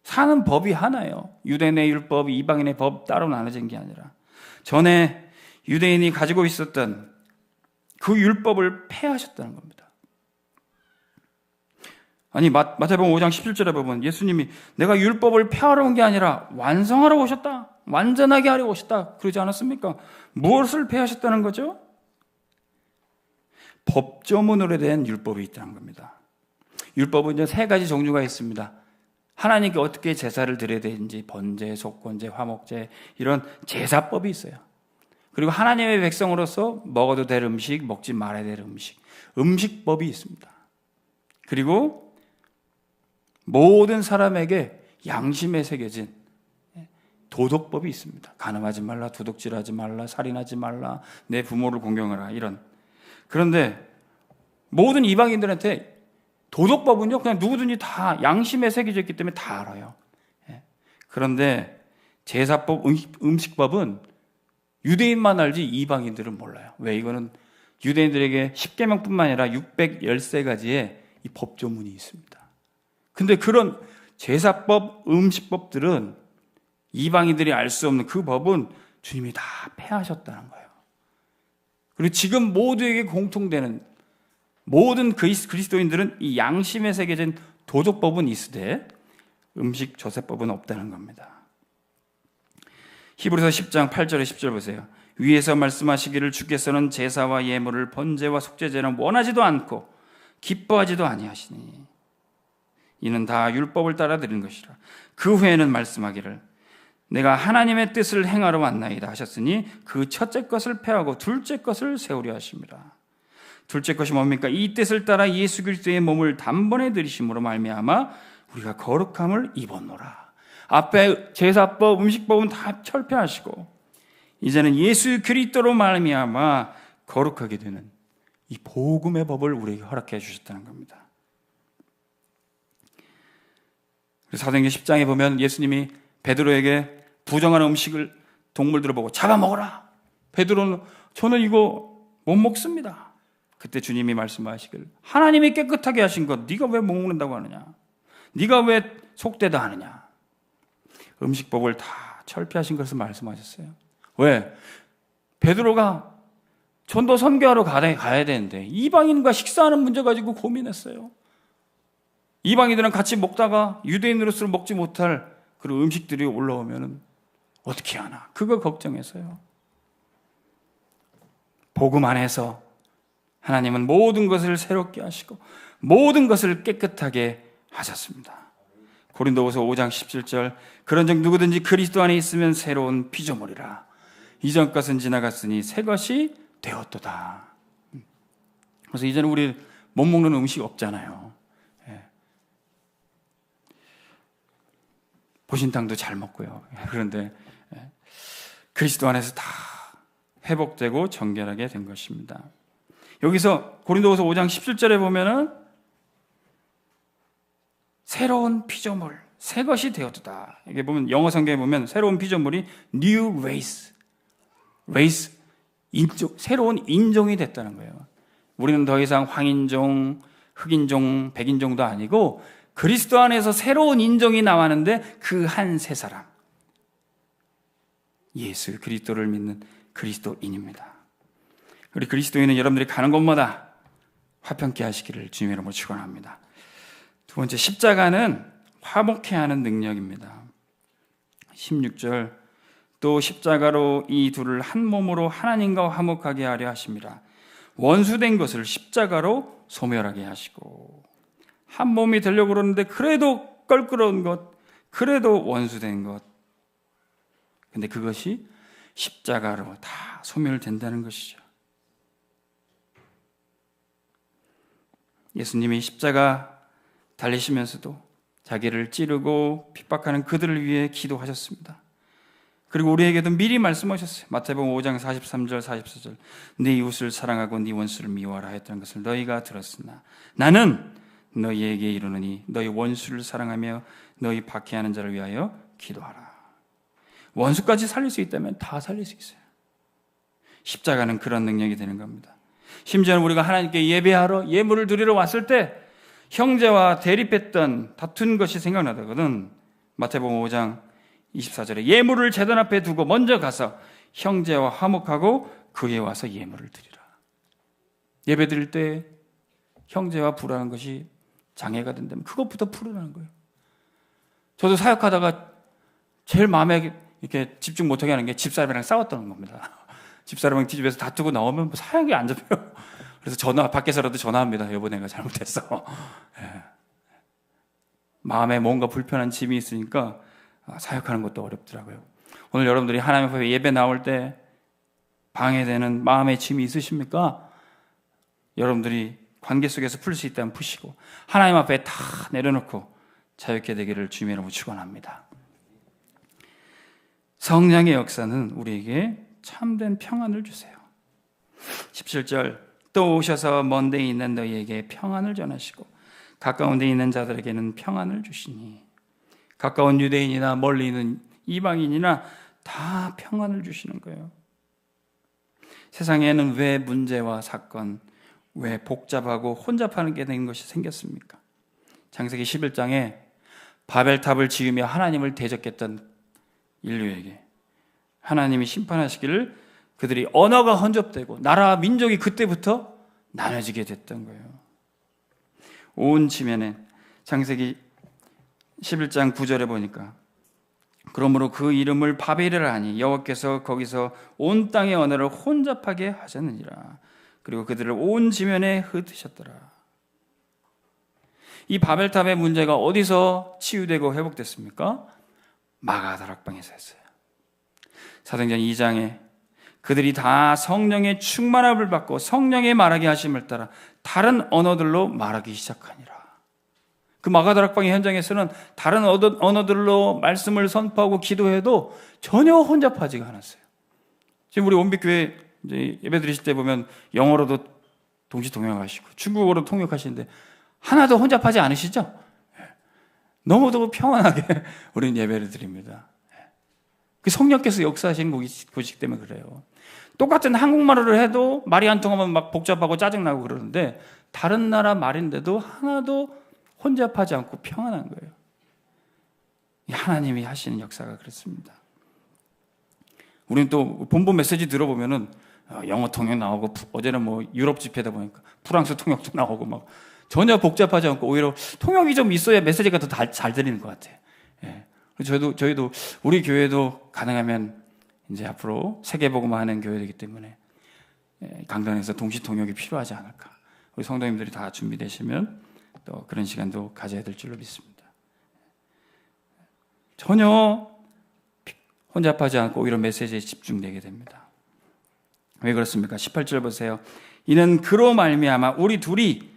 사는 법이 하나예요. 유대인의 율법, 이방인의 법 따로 나눠진 게 아니라 전에 유대인이 가지고 있었던 그 율법을 폐하셨다는 겁니다. 아니, 마태복음 5장 17절에 보면 예수님이 내가 율법을 폐하러 온 게 아니라 완성하러 오셨다, 완전하게 하려 오셨다 그러지 않았습니까? 무엇을 폐하셨다는 거죠? 법조문으로 된 율법이 있다는 겁니다. 율법은 이제 세 가지 종류가 있습니다. 하나님께 어떻게 제사를 드려야 되는지, 번제, 속건제, 화목제, 이런 제사법이 있어요. 그리고 하나님의 백성으로서 먹어도 될 음식, 먹지 말아야 될 음식, 음식법이 있습니다. 그리고 모든 사람에게 양심에 새겨진 도덕법이 있습니다. 간음하지 말라, 도둑질하지 말라, 살인하지 말라, 내 부모를 공경하라, 이런. 그런데 모든 이방인들한테 도덕법은요, 그냥 누구든지 다 양심에 새겨져 있기 때문에 다 알아요. 그런데 제사법, 음식법은 유대인만 알지 이방인들은 몰라요. 왜? 이거는 유대인들에게 10계명뿐만 아니라 613가지의 이 법조문이 있습니다. 근데 그런 제사법, 음식법들은 이방인들이 알 수 없는 그 법은 주님이 다 폐하셨다는 거예요. 그리고 지금 모두에게 공통되는 모든 그리스도인들은 이 양심에 새겨진 도덕법은 있으되 음식 조세법은 없다는 겁니다. 히브리서 10장 8절에 10절 보세요. 위에서 말씀하시기를 주께서는 제사와 예물을 번제와 속죄제는 원하지도 않고 기뻐하지도 아니하시니 이는 다 율법을 따라 드린 것이라. 그 후에는 말씀하기를 내가 하나님의 뜻을 행하러 왔나이다 하셨으니 그 첫째 것을 폐하고 둘째 것을 세우려 하십니다. 둘째 것이 뭡니까? 이 뜻을 따라 예수 그리스도의 몸을 단번에 들이심으로 말미암아 우리가 거룩함을 입었노라. 앞에 제사법, 음식법은 다 철폐하시고 이제는 예수 그리스도로 말미암아 거룩하게 되는 이 복음의 법을 우리에게 허락해 주셨다는 겁니다. 사도행전 10장에 보면 예수님이 베드로에게 부정하는 음식을 동물들을 보고 잡아먹어라. 베드로는 저는 이거 못 먹습니다. 그때 주님이 말씀하시길 하나님이 깨끗하게 하신 것 네가 왜 못 먹는다고 하느냐? 네가 왜 속되다 하느냐? 음식법을 다 철폐하신 것을 말씀하셨어요. 왜? 베드로가 전도 선교하러 가야 되는데 이방인과 식사하는 문제 가지고 고민했어요. 이방인들은 같이 먹다가 유대인으로서 먹지 못할 그런 음식들이 올라오면 어떻게 하나? 그거 걱정했어요. 복음 안에서 하나님은 모든 것을 새롭게 하시고 모든 것을 깨끗하게 하셨습니다. 고린도후서 5장 17절 그런즉 누구든지 그리스도 안에 있으면 새로운 피조물이라. 이전 것은 지나갔으니 새 것이 되었도다. 그래서 이제는 우리 못 먹는 음식이 없잖아요. 보신탕도 잘 먹고요. 그런데 그리스도 안에서 다 회복되고 정결하게 된 것입니다. 여기서 고린도후서 5장 17절에 보면은 새로운 피조물, 새 것이 되었다. 이게 보면 영어 성경에 보면 새로운 피조물이 new race, 인종, 새로운 인종이 됐다는 거예요. 우리는 더 이상 황인종, 흑인종, 백인종도 아니고 그리스도 안에서 새로운 인종이 나왔는데 그 한 세 사람, 예수 그리스도를 믿는 그리스도인입니다. 우리 그리스도인은 여러분들이 가는 곳마다 화평케 하시기를 주님의 이름으로 축원합니다. 두 번째, 십자가는 화목케 하는 능력입니다. 16절 또 십자가로 이 둘을 한 몸으로 하나님과 화목하게 하려 하심이라. 원수된 것을 십자가로 소멸하게 하시고. 한 몸이 되려고 그러는데 그래도 껄끄러운 것, 그래도 원수된 것. 근데 그것이 십자가로 다 소멸된다는 것이죠. 예수님이 십자가 달리시면서도 자기를 찌르고 핍박하는 그들을 위해 기도하셨습니다. 그리고 우리에게도 미리 말씀하셨어요. 마태복음 5장 43절 44절. 네 이웃을 사랑하고 네 원수를 미워하라 했던 것을 너희가 들었으나 나는 너희에게 이르노니 너희 원수를 사랑하며 너희 박해하는 자를 위하여 기도하라. 원수까지 살릴 수 있다면 다 살릴 수 있어요. 십자가는 그런 능력이 되는 겁니다. 심지어는 우리가 하나님께 예배하러 예물을 드리러 왔을 때 형제와 대립했던 다툰 것이 생각나거든. 마태복음 5장 24절에 예물을 제단 앞에 두고 먼저 가서 형제와 화목하고 그에 와서 예물을 드리라. 예배 드릴 때 형제와 불화하는 것이 장애가 된다면 그것부터 풀어나는 거예요. 저도 사역하다가 제일 마음에 이렇게 집중 못하게 하는 게 집사람이랑 싸웠다는 겁니다. 집사람이랑 집에서 다투고 나오면 사역이 안 잡혀요. 그래서 밖에서라도 전화합니다. 여보, 내가 잘못했어. 예. 마음에 뭔가 불편한 짐이 있으니까 사역하는 것도 어렵더라고요. 오늘 여러분들이 하나님 앞에 예배 나올 때 방해되는 마음의 짐이 있으십니까? 여러분들이 관계 속에서 풀 수 있다면 푸시고 하나님 앞에 다 내려놓고 자유케 되기를 주님의 이름으로 축원합니다. 성령의 역사는 우리에게 참된 평안을 주세요. 17절 또 오셔서 먼 데 있는 너희에게 평안을 전하시고 가까운 데 있는 자들에게는 평안을 주시니. 가까운 유대인이나 멀리 있는 이방인이나 다 평안을 주시는 거예요. 세상에는 왜 문제와 사건, 왜 복잡하고 혼잡하게 된 것이 생겼습니까? 창세기 11장에 바벨탑을 지으며 하나님을 대적했던 인류에게 하나님이 심판하시기를 그들이 언어가 혼잡되고 나라 민족이 그때부터 나눠지게 됐던 거예요. 온 지면에 창세기 11장 9절에 보니까 그러므로 그 이름을 바벨이라 하니 여호와께서 거기서 온 땅의 언어를 혼잡하게 하셨느니라. 그리고 그들을 온 지면에 흩으셨더라. 이 바벨탑의 문제가 어디서 치유되고 회복됐습니까? 마가다락방에서 했어요. 사도행전 2장에 그들이 다 성령의 충만함을 받고 성령의 말하게 하심을 따라 다른 언어들로 말하기 시작하니라. 그 마가다락방의 현장에서는 다른 언어들로 말씀을 선포하고 기도해도 전혀 혼잡하지가 않았어요. 지금 우리 온빛교회 이제 예배 드리실 때 보면 영어로도 동시통역하시고 중국어로 통역하시는데 하나도 혼잡하지 않으시죠? 너무도 평안하게 우리는 예배를 드립니다. 그 성령께서 역사하시는 곳이기 때문에 그래요. 똑같은 한국말을 해도 말이 안 통하면 막 복잡하고 짜증나고 그러는데 다른 나라 말인데도 하나도 혼잡하지 않고 평안한 거예요. 하나님이 하시는 역사가 그렇습니다. 우리는 또 본본 메시지 들어보면은 영어 통역 나오고 어제는 뭐 유럽 집회다 보니까 프랑스 통역도 나오고 막 전혀 복잡하지 않고 오히려 통역이 좀 있어야 메시지가 더 잘 들리는 것 같아요. 예. 저희도 우리 교회도 가능하면 이제 앞으로 세계복음화 하는 교회이기 때문에 강단에서 동시 통역이 필요하지 않을까. 우리 성도님들이 다 준비되시면 또 그런 시간도 가져야 될 줄로 믿습니다. 전혀 혼잡하지 않고 오히려 메시지에 집중되게 됩니다. 왜 그렇습니까? 18절 보세요. 이는 그로 말미암아 우리 둘이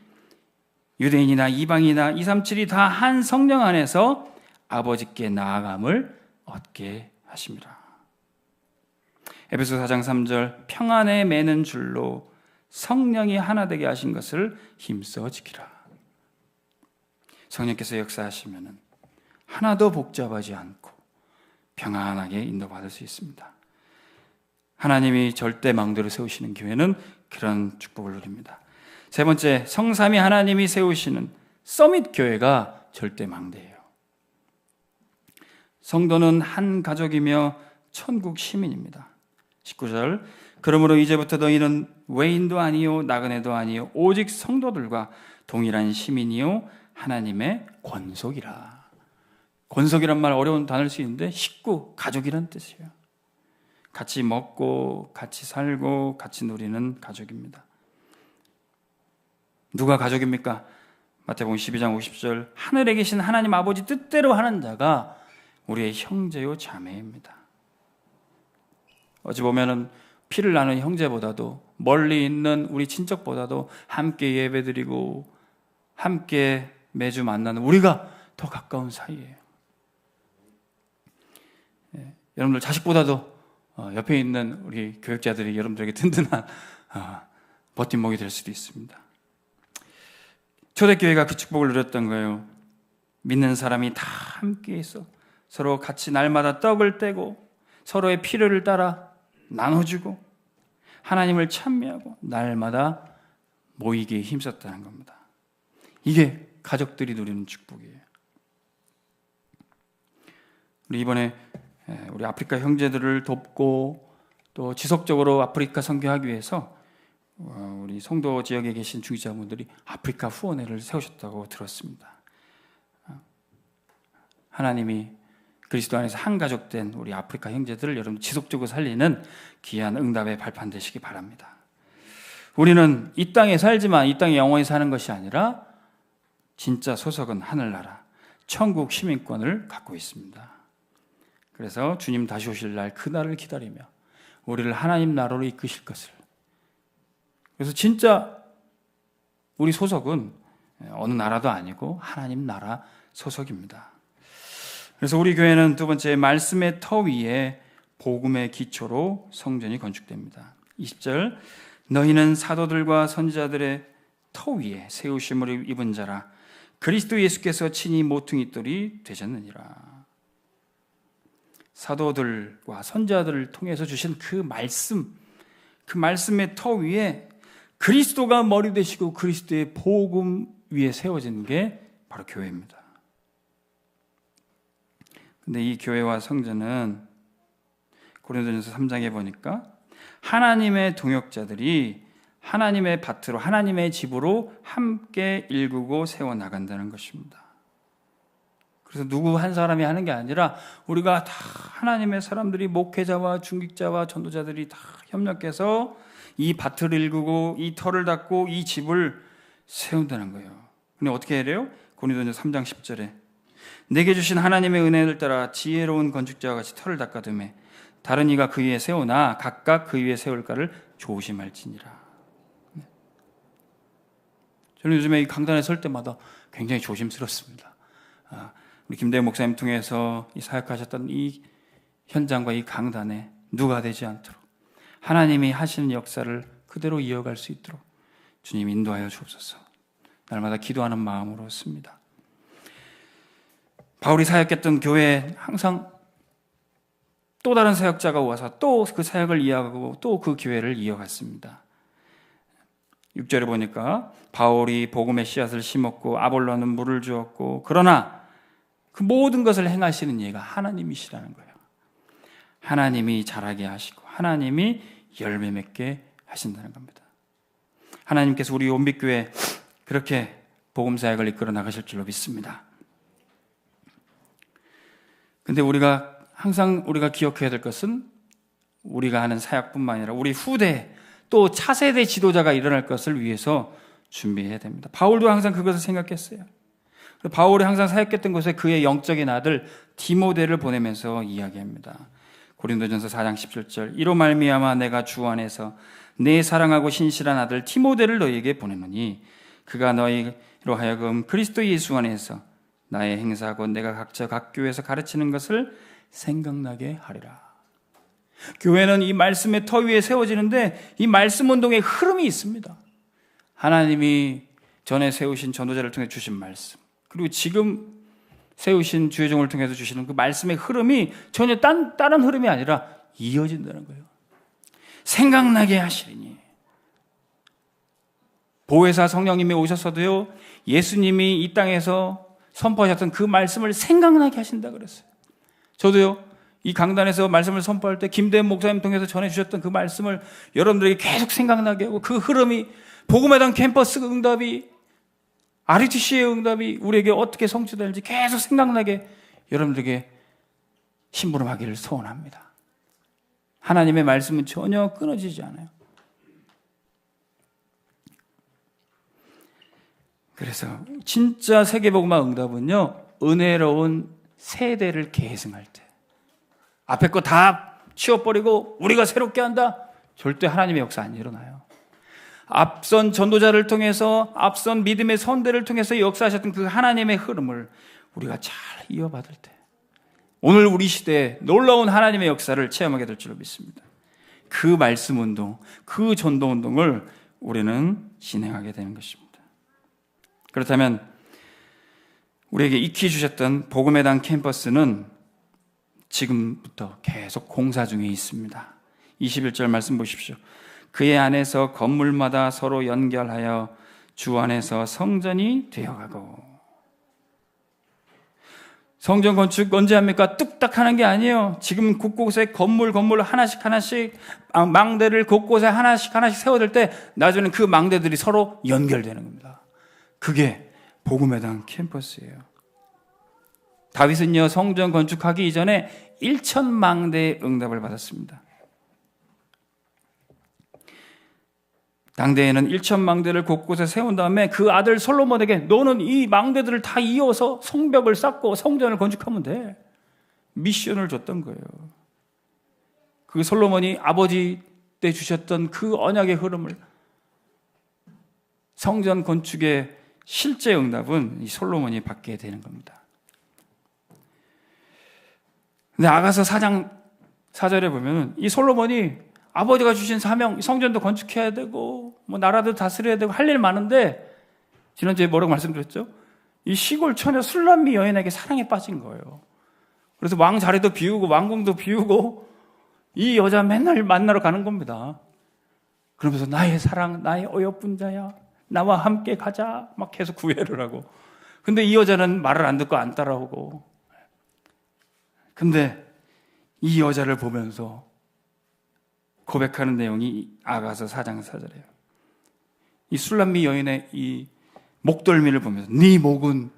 유대인이나 이방이나 237이 다 한 성령 안에서 아버지께 나아감을 얻게 하심이라. 에베소 4장 3절 평안에 매는 줄로 성령이 하나 되게 하신 것을 힘써 지키라. 성령께서 역사하시면 하나도 복잡하지 않고 평안하게 인도받을 수 있습니다. 하나님이 절대 망대로 세우시는 교회는 그런 축복을 누립니다. 세 번째, 성삼위 하나님이 세우시는 서밋 교회가 절대 망대예요. 성도는 한 가족이며 천국 시민입니다. 19절 그러므로 이제부터 너희는 외인도 아니요 나그네도 아니요 오직 성도들과 동일한 시민이요 하나님의 권속이라. 권속이란 말 어려운 단어일 수 있는데 식구, 가족이란 뜻이에요. 같이 먹고 같이 살고 같이 누리는 가족입니다. 누가 가족입니까? 마태복음 12장 50절 하늘에 계신 하나님 아버지 뜻대로 하는 자가 우리의 형제요 자매입니다. 어찌 보면은 피를 나눈 형제보다도 멀리 있는 우리 친척보다도 함께 예배드리고 함께 매주 만나는 우리가 더 가까운 사이예요. 여러분들 자식보다도 옆에 있는 우리 교육자들이 여러분들에게 든든한 버팀목이 될 수도 있습니다. 초대교회가 그 축복을 누렸던 거예요. 믿는 사람이 다 함께 있어 서로 같이 날마다 떡을 떼고 서로의 필요를 따라 나눠주고 하나님을 찬미하고 날마다 모이기에 힘썼다는 겁니다. 이게 가족들이 누리는 축복이에요. 우리 이번에 우리 아프리카 형제들을 돕고 또 지속적으로 아프리카 선교하기 위해서 우리 송도 지역에 계신 중직자분들이 아프리카 후원회를 세우셨다고 들었습니다. 하나님이 그리스도 안에서 한 가족 된 우리 아프리카 형제들을 여러분 지속적으로 살리는 귀한 응답의 발판 되시기 바랍니다. 우리는 이 땅에 살지만 이 땅에 영원히 사는 것이 아니라 진짜 소속은 하늘나라 천국 시민권을 갖고 있습니다. 그래서 주님 다시 오실 날 그날을 기다리며 우리를 하나님 나라로 이끄실 것을, 그래서 진짜 우리 소속은 어느 나라도 아니고 하나님 나라 소속입니다. 그래서 우리 교회는 두 번째 말씀의 터 위에 복음의 기초로 성전이 건축됩니다. 20절 너희는 사도들과 선지자들의 터 위에 세우심을 입은 자라 그리스도 예수께서 친히 모퉁이 돌이 되셨느니라. 사도들과 선지자들을 통해서 주신 그 말씀, 그 말씀의 터 위에 그리스도가 머리 되시고 그리스도의 복음 위에 세워진 게 바로 교회입니다. 근데 이 교회와 성전은 고린도전서 3장에 보니까 하나님의 동역자들이 하나님의 밭으로 하나님의 집으로 함께 일구고 세워나간다는 것입니다. 그래서 누구 한 사람이 하는 게 아니라 우리가 다 하나님의 사람들이 목회자와 중직자와 전도자들이 다 협력해서 이 밭을 일구고 이 터를 닦고 이 집을 세운다는 거예요. 근데 어떻게 해야 돼요? 고린도전서 3장 10절에 내게 주신 하나님의 은혜를 따라 지혜로운 건축자와 같이 터를 닦아두매 다른 이가 그 위에 세우나 각각 그 위에 세울까를 조심할지니라. 저는 요즘에 이 강단에 설 때마다 굉장히 조심스럽습니다. 우리 김대현 목사님 통해서 이 사역하셨던 이 현장과 이 강단에 누가 되지 않도록 하나님이 하시는 역사를 그대로 이어갈 수 있도록 주님 인도하여 주옵소서. 날마다 기도하는 마음으로 씁니다. 바울이 사역했던 교회에 항상 또 다른 사역자가 와서 또 그 사역을 이어가고 또 그 교회를 이어갔습니다. 6절에 보니까 바울이 복음의 씨앗을 심었고 아볼로는 물을 주었고 그러나 그 모든 것을 행하시는 이가 하나님이시라는 거예요. 하나님이 자라게 하시고 하나님이 열매 맺게 하신다는 겁니다. 하나님께서 우리 온빛교회 그렇게 복음 사역을 이끌어 나가실 줄로 믿습니다. 근데 항상 우리가 기억해야 될 것은 우리가 하는 사역뿐만 아니라 우리 후대 또 차세대 지도자가 일어날 것을 위해서 준비해야 됩니다. 바울도 항상 그것을 생각했어요. 바울이 항상 사역했던 곳에 그의 영적인 아들 디모데를 보내면서 이야기합니다. 고린도전서 4장 17절 이로 말미암아 내가 주 안에서 내 사랑하고 신실한 아들 디모데를 너희에게 보내노니 그가 너희로 하여금 그리스도 예수 안에서 나의 행사하고 내가 각자 각 교회에서 가르치는 것을 생각나게 하리라. 교회는 이 말씀의 터 위에 세워지는데 이 말씀 운동의 흐름이 있습니다. 하나님이 전에 세우신 전도자를 통해 주신 말씀, 그리고 지금 세우신 주의종을 통해서 주시는 그 말씀의 흐름이 전혀 다른 흐름이 아니라 이어진다는 거예요. 생각나게 하시리니. 보혜사 성령님이 오셨어도요, 예수님이 이 땅에서 선포하셨던 그 말씀을 생각나게 하신다 그랬어요. 저도요, 이 강단에서 말씀을 선포할 때 김대현 목사님 통해서 전해주셨던 그 말씀을 여러분들에게 계속 생각나게 하고 그 흐름이 복음의 당 캠퍼스 응답이 RUTC의 응답이 우리에게 어떻게 성취될지 계속 생각나게 여러분들에게 심부름하기를 소원합니다. 하나님의 말씀은 전혀 끊어지지 않아요. 그래서 진짜 세계복음화 응답은요, 은혜로운 세대를 계승할 때, 앞에 거 다 치워버리고 우리가 새롭게 한다, 절대 하나님의 역사 안 일어나요. 앞선 전도자를 통해서, 앞선 믿음의 선대를 통해서 역사하셨던 그 하나님의 흐름을 우리가 잘 이어받을 때, 오늘 우리 시대에 놀라운 하나님의 역사를 체험하게 될 줄로 믿습니다. 그 말씀 운동, 그 전도 운동을 우리는 진행하게 되는 것입니다. 그렇다면 우리에게 익히 주셨던 복음의 당 캠퍼스는 지금부터 계속 공사 중에 있습니다. 21절 말씀 보십시오. 그의 안에서 건물마다 서로 연결하여 주 안에서 성전이 되어가고. 성전 건축 언제 합니까? 뚝딱 하는 게 아니에요. 지금 곳곳에 건물 하나씩 망대를 곳곳에 하나씩 세워둘 때 나중에는 그 망대들이 서로 연결되는 겁니다. 그게 복음의 당 캠퍼스예요. 다윗은요, 성전 건축하기 이전에 1,000망대의 응답을 받았습니다. 당대에는 1,000망대를 곳곳에 세운 다음에 그 아들 솔로몬에게 너는 이 망대들을 다 이어서 성벽을 쌓고 성전을 건축하면 돼, 미션을 줬던 거예요. 그 솔로몬이 아버지 때 주셨던 그 언약의 흐름을, 성전 건축의 실제 응답은 이 솔로몬이 받게 되는 겁니다. 근데 아가서 4장 4절에 보면 이 솔로몬이 아버지가 주신 사명, 성전도 건축해야 되고 뭐 나라도 다스려야 되고 할 일 많은데, 지난주에 뭐라고 말씀드렸죠? 이 시골 처녀 술람미 여인에게 사랑에 빠진 거예요. 그래서 왕 자리도 비우고 왕궁도 비우고 이 여자 맨날 만나러 가는 겁니다. 그러면서 나의 사랑, 나의 어여쁜자야, 나와 함께 가자, 막 계속 구애를 하고. 근데 이 여자는 말을 안 듣고 안 따라오고. 근데 이 여자를 보면서 고백하는 내용이 아가서 4장 4절이에요. 이 술람미 여인의 이 목덜미를 보면서 네 목은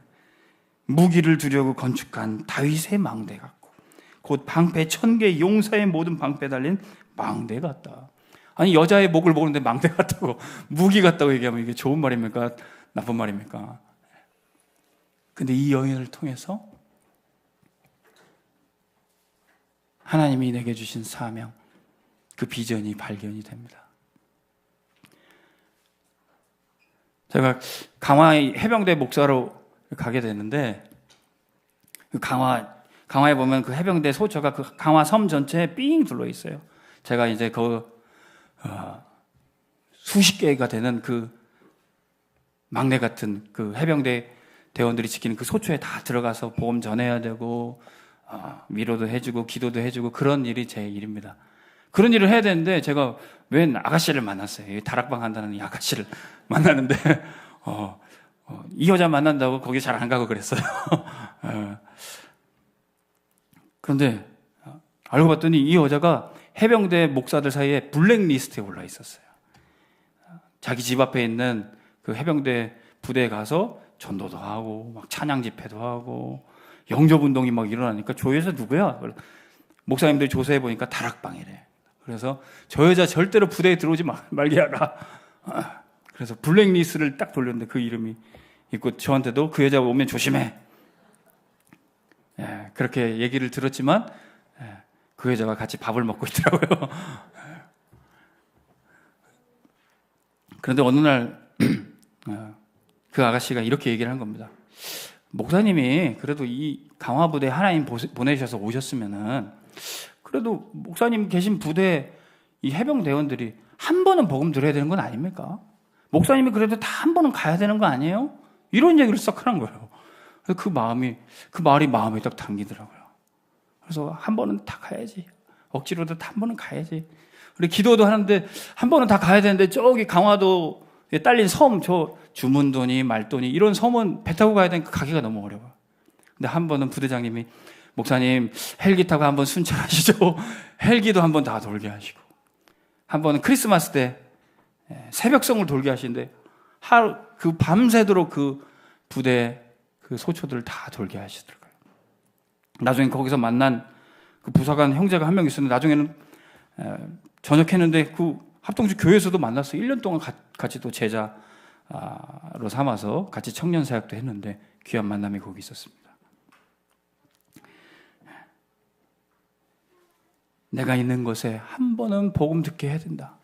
무기를 두려고 건축한 다윗의 망대 같고 곧 방패 1000개 용사의 모든 방패 달린 망대 같다. 아니, 여자의 목을 보는데 망대 같다고, 무기 같다고 얘기하면 이게 좋은 말입니까? 나쁜 말입니까? 근데 이 여인을 통해서 하나님이 내게 주신 사명, 그 비전이 발견이 됩니다. 제가 강화의 해병대 목사로 가게 됐는데, 그 강화에 보면 그 해병대 소처가 그 강화 섬 전체에 삥 둘러 있어요. 제가 이제 수십 개가 되는 그 막내 같은 그 해병대 대원들이 지키는 그 소초에 다 들어가서 복음 전해야 되고, 위로도 해주고 기도도 해주고, 그런 일이 제 일입니다. 그런 일을 해야 되는데 제가 웬 아가씨를 만났어요. 다락방 한다는 이 아가씨를 만나는데 이 여자 만난다고 거기 잘 안 가고 그랬어요. 그런데 알고 봤더니 이 여자가 해병대 목사들 사이에 블랙리스트에 올라 있었어요. 자기 집 앞에 있는 그 해병대 부대에 가서 전도도 하고 막 찬양 집회도 하고 영접 운동이 막 일어나니까 저 여자 누구야? 목사님들이 조사해 보니까 다락방이래. 그래서 저 여자 절대로 부대에 들어오지 말게 하라. 그래서 블랙리스트를 딱 돌렸는데 그 이름이 있고, 저한테도 그 여자가 오면 조심해, 그렇게 얘기를 들었지만 그 여자가 같이 밥을 먹고 있더라고요. 그런데 어느 날 그 아가씨가 이렇게 얘기를 한 겁니다. 목사님이 그래도 이 강화부대 하나님 보내셔서 오셨으면은 그래도 목사님 계신 부대 이 해병대원들이 한 번은 복음 들어야 되는 건 아닙니까? 목사님이 그래도 다 한 번은 가야 되는 거 아니에요? 이런 얘기를 썩 하는 거예요. 그 말이 마음에 딱 당기더라고요. 그래서 한 번은 다 가야지. 억지로도 한 번은 가야지. 우리 기도도 하는데 한 번은 다 가야 되는데 저기 강화도에 딸린 섬, 저 주문도니 말도니 이런 섬은 배 타고 가야 되니까 가기가 너무 어려워요. 근데 한 번은 부대장님이 목사님 헬기 타고 한번 순찰하시죠. 헬기도 한번 다 돌게 하시고, 한 번은 크리스마스 때 새벽성을 돌게 하시는데 하루 그 밤새도록 그 부대 그 소초들을 다 돌게 하시더라고요. 나중에 거기서 만난 그 부사관 형제가 한 명 있었는데 나중에는 전역했는데 그 합동주 교회에서도 만났어요. 1년 동안 같이 또 제자로 삼아서 같이 청년 사역도 했는데 귀한 만남이 거기 있었습니다. 내가 있는 곳에 한 번은 복음 듣게 해야 된다.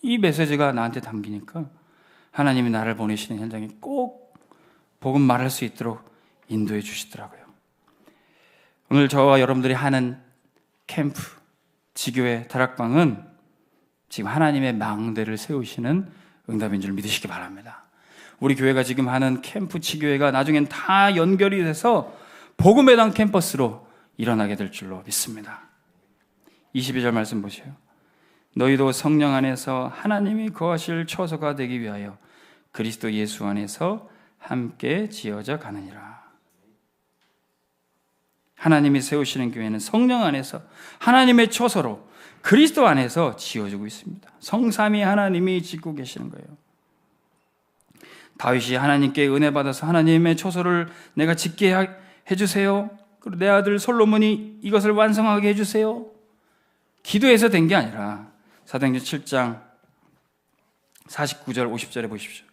이 메시지가 나한테 담기니까 하나님이 나를 보내시는 현장에 꼭 복음 말할 수 있도록 인도해 주시더라고요. 오늘 저와 여러분들이 하는 캠프, 지교회, 다락방은 지금 하나님의 망대를 세우시는 응답인 줄 믿으시기 바랍니다. 우리 교회가 지금 하는 캠프, 지교회가 나중엔 다 연결이 돼서 복음의 당 캠퍼스로 일어나게 될 줄로 믿습니다. 22절 말씀 보세요. 너희도 성령 안에서 하나님이 거하실 처소가 되기 위하여 그리스도 예수 안에서 함께 지어져 가느니라. 하나님이 세우시는 교회는 성령 안에서 하나님의 처소로 그리스도 안에서 지어지고 있습니다. 성삼위 하나님이 짓고 계시는 거예요. 다윗이 하나님께 은혜 받아서 하나님의 처소를 내가 짓게 해주세요. 그리고 내 아들 솔로몬이 이것을 완성하게 해주세요. 기도해서 된 게 아니라 사도행전 7장 49절 50절에 보십시오.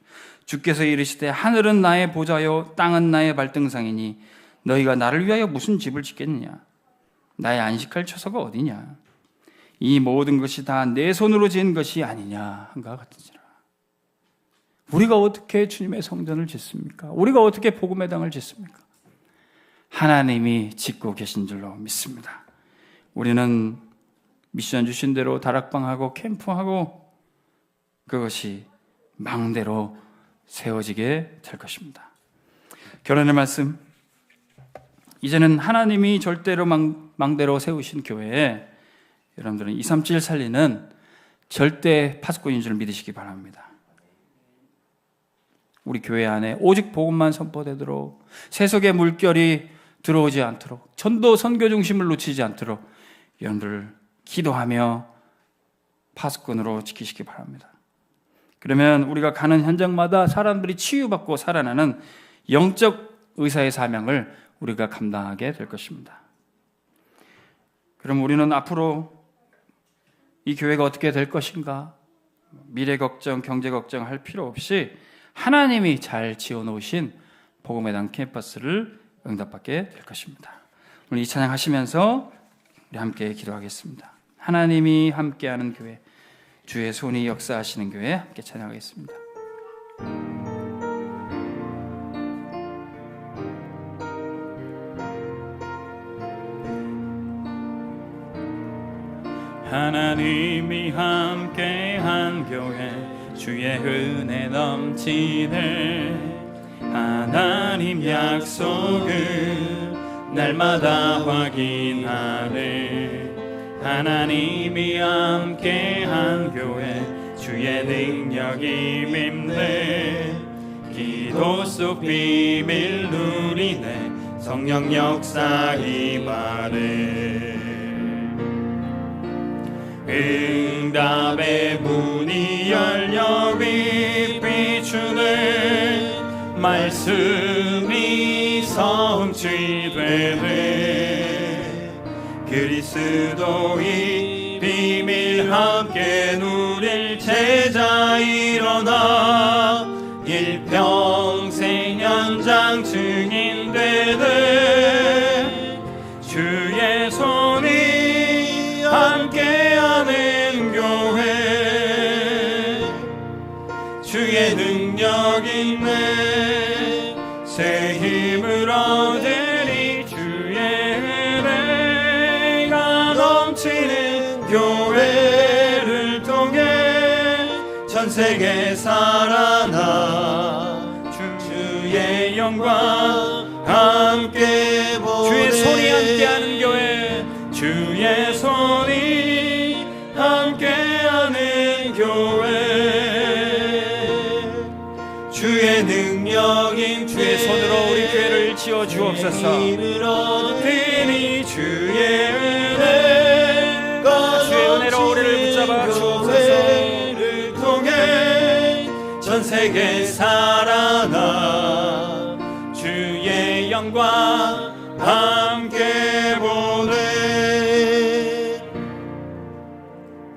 주께서 이르시되 하늘은 나의 보좌요 땅은 나의 발등상이니 너희가 나를 위하여 무슨 집을 짓겠느냐. 나의 안식할 처소가 어디냐. 이 모든 것이 다 내 손으로 지은 것이 아니냐 한가 같으니라. 우리가 어떻게 주님의 성전을 짓습니까? 우리가 어떻게 복음의 당을 짓습니까? 하나님이 짓고 계신 줄로 믿습니다. 우리는 미션 주신 대로 다락방하고 캠프하고 그것이 망대로 세워지게 될 것입니다. 결론의 말씀, 이제는 하나님이 절대로 망대로 세우신 교회에 여러분들은 237 살리는 절대 파수꾼인 줄 믿으시기 바랍니다. 우리 교회 안에 오직 복음만 선포되도록 세속의 물결이 들어오지 않도록 전도 선교 중심을 놓치지 않도록 여러분들 기도하며 파수꾼으로 지키시기 바랍니다. 그러면 우리가 가는 현장마다 사람들이 치유받고 살아나는 영적 의사의 사명을 우리가 감당하게 될 것입니다. 그럼 우리는 앞으로 이 교회가 어떻게 될 것인가? 미래 걱정, 경제 걱정 할 필요 없이 하나님이 잘 지어놓으신 복음의 당 캠퍼스를 응답받게 될 것입니다. 오늘 이 찬양 하시면서 우리 함께 기도하겠습니다. 하나님이 함께하는 교회, 주의 손이 역사하시는 교회 함께 찬양하겠습니다. 하나님이 함께한 교회, 주의 은혜 넘치네. 하나님 약속을 날마다 확인하네. 하나님이 함께한 교회, 주의 능력이 밉네. 기도 속 비밀 누리네. 성령 역사 임하네. 응답의 문이 열려 빛 비추네. 말씀이 성취되네. 그리스도의 비밀 함께 누릴 제자 일어나. 일평생 연장 증인 되네. 주의 손이 함께하는 교회, 주의 능력 있네. 새 힘을 얻으리. 주의 은혜가 넘치는 교회를 통해 전 세계 살아나 주의 영광 함께 보내. 주의 손이 함께하는 교회, 주의 손이 함께하는 교회, 주의 능력인 주의 손으로 우리 교회를 지어 주옵소서. 그니 주의 은혜가 주의 은혜로 우리를 붙잡아 주옵소서. 통해 전 세계 살아나 주의 영광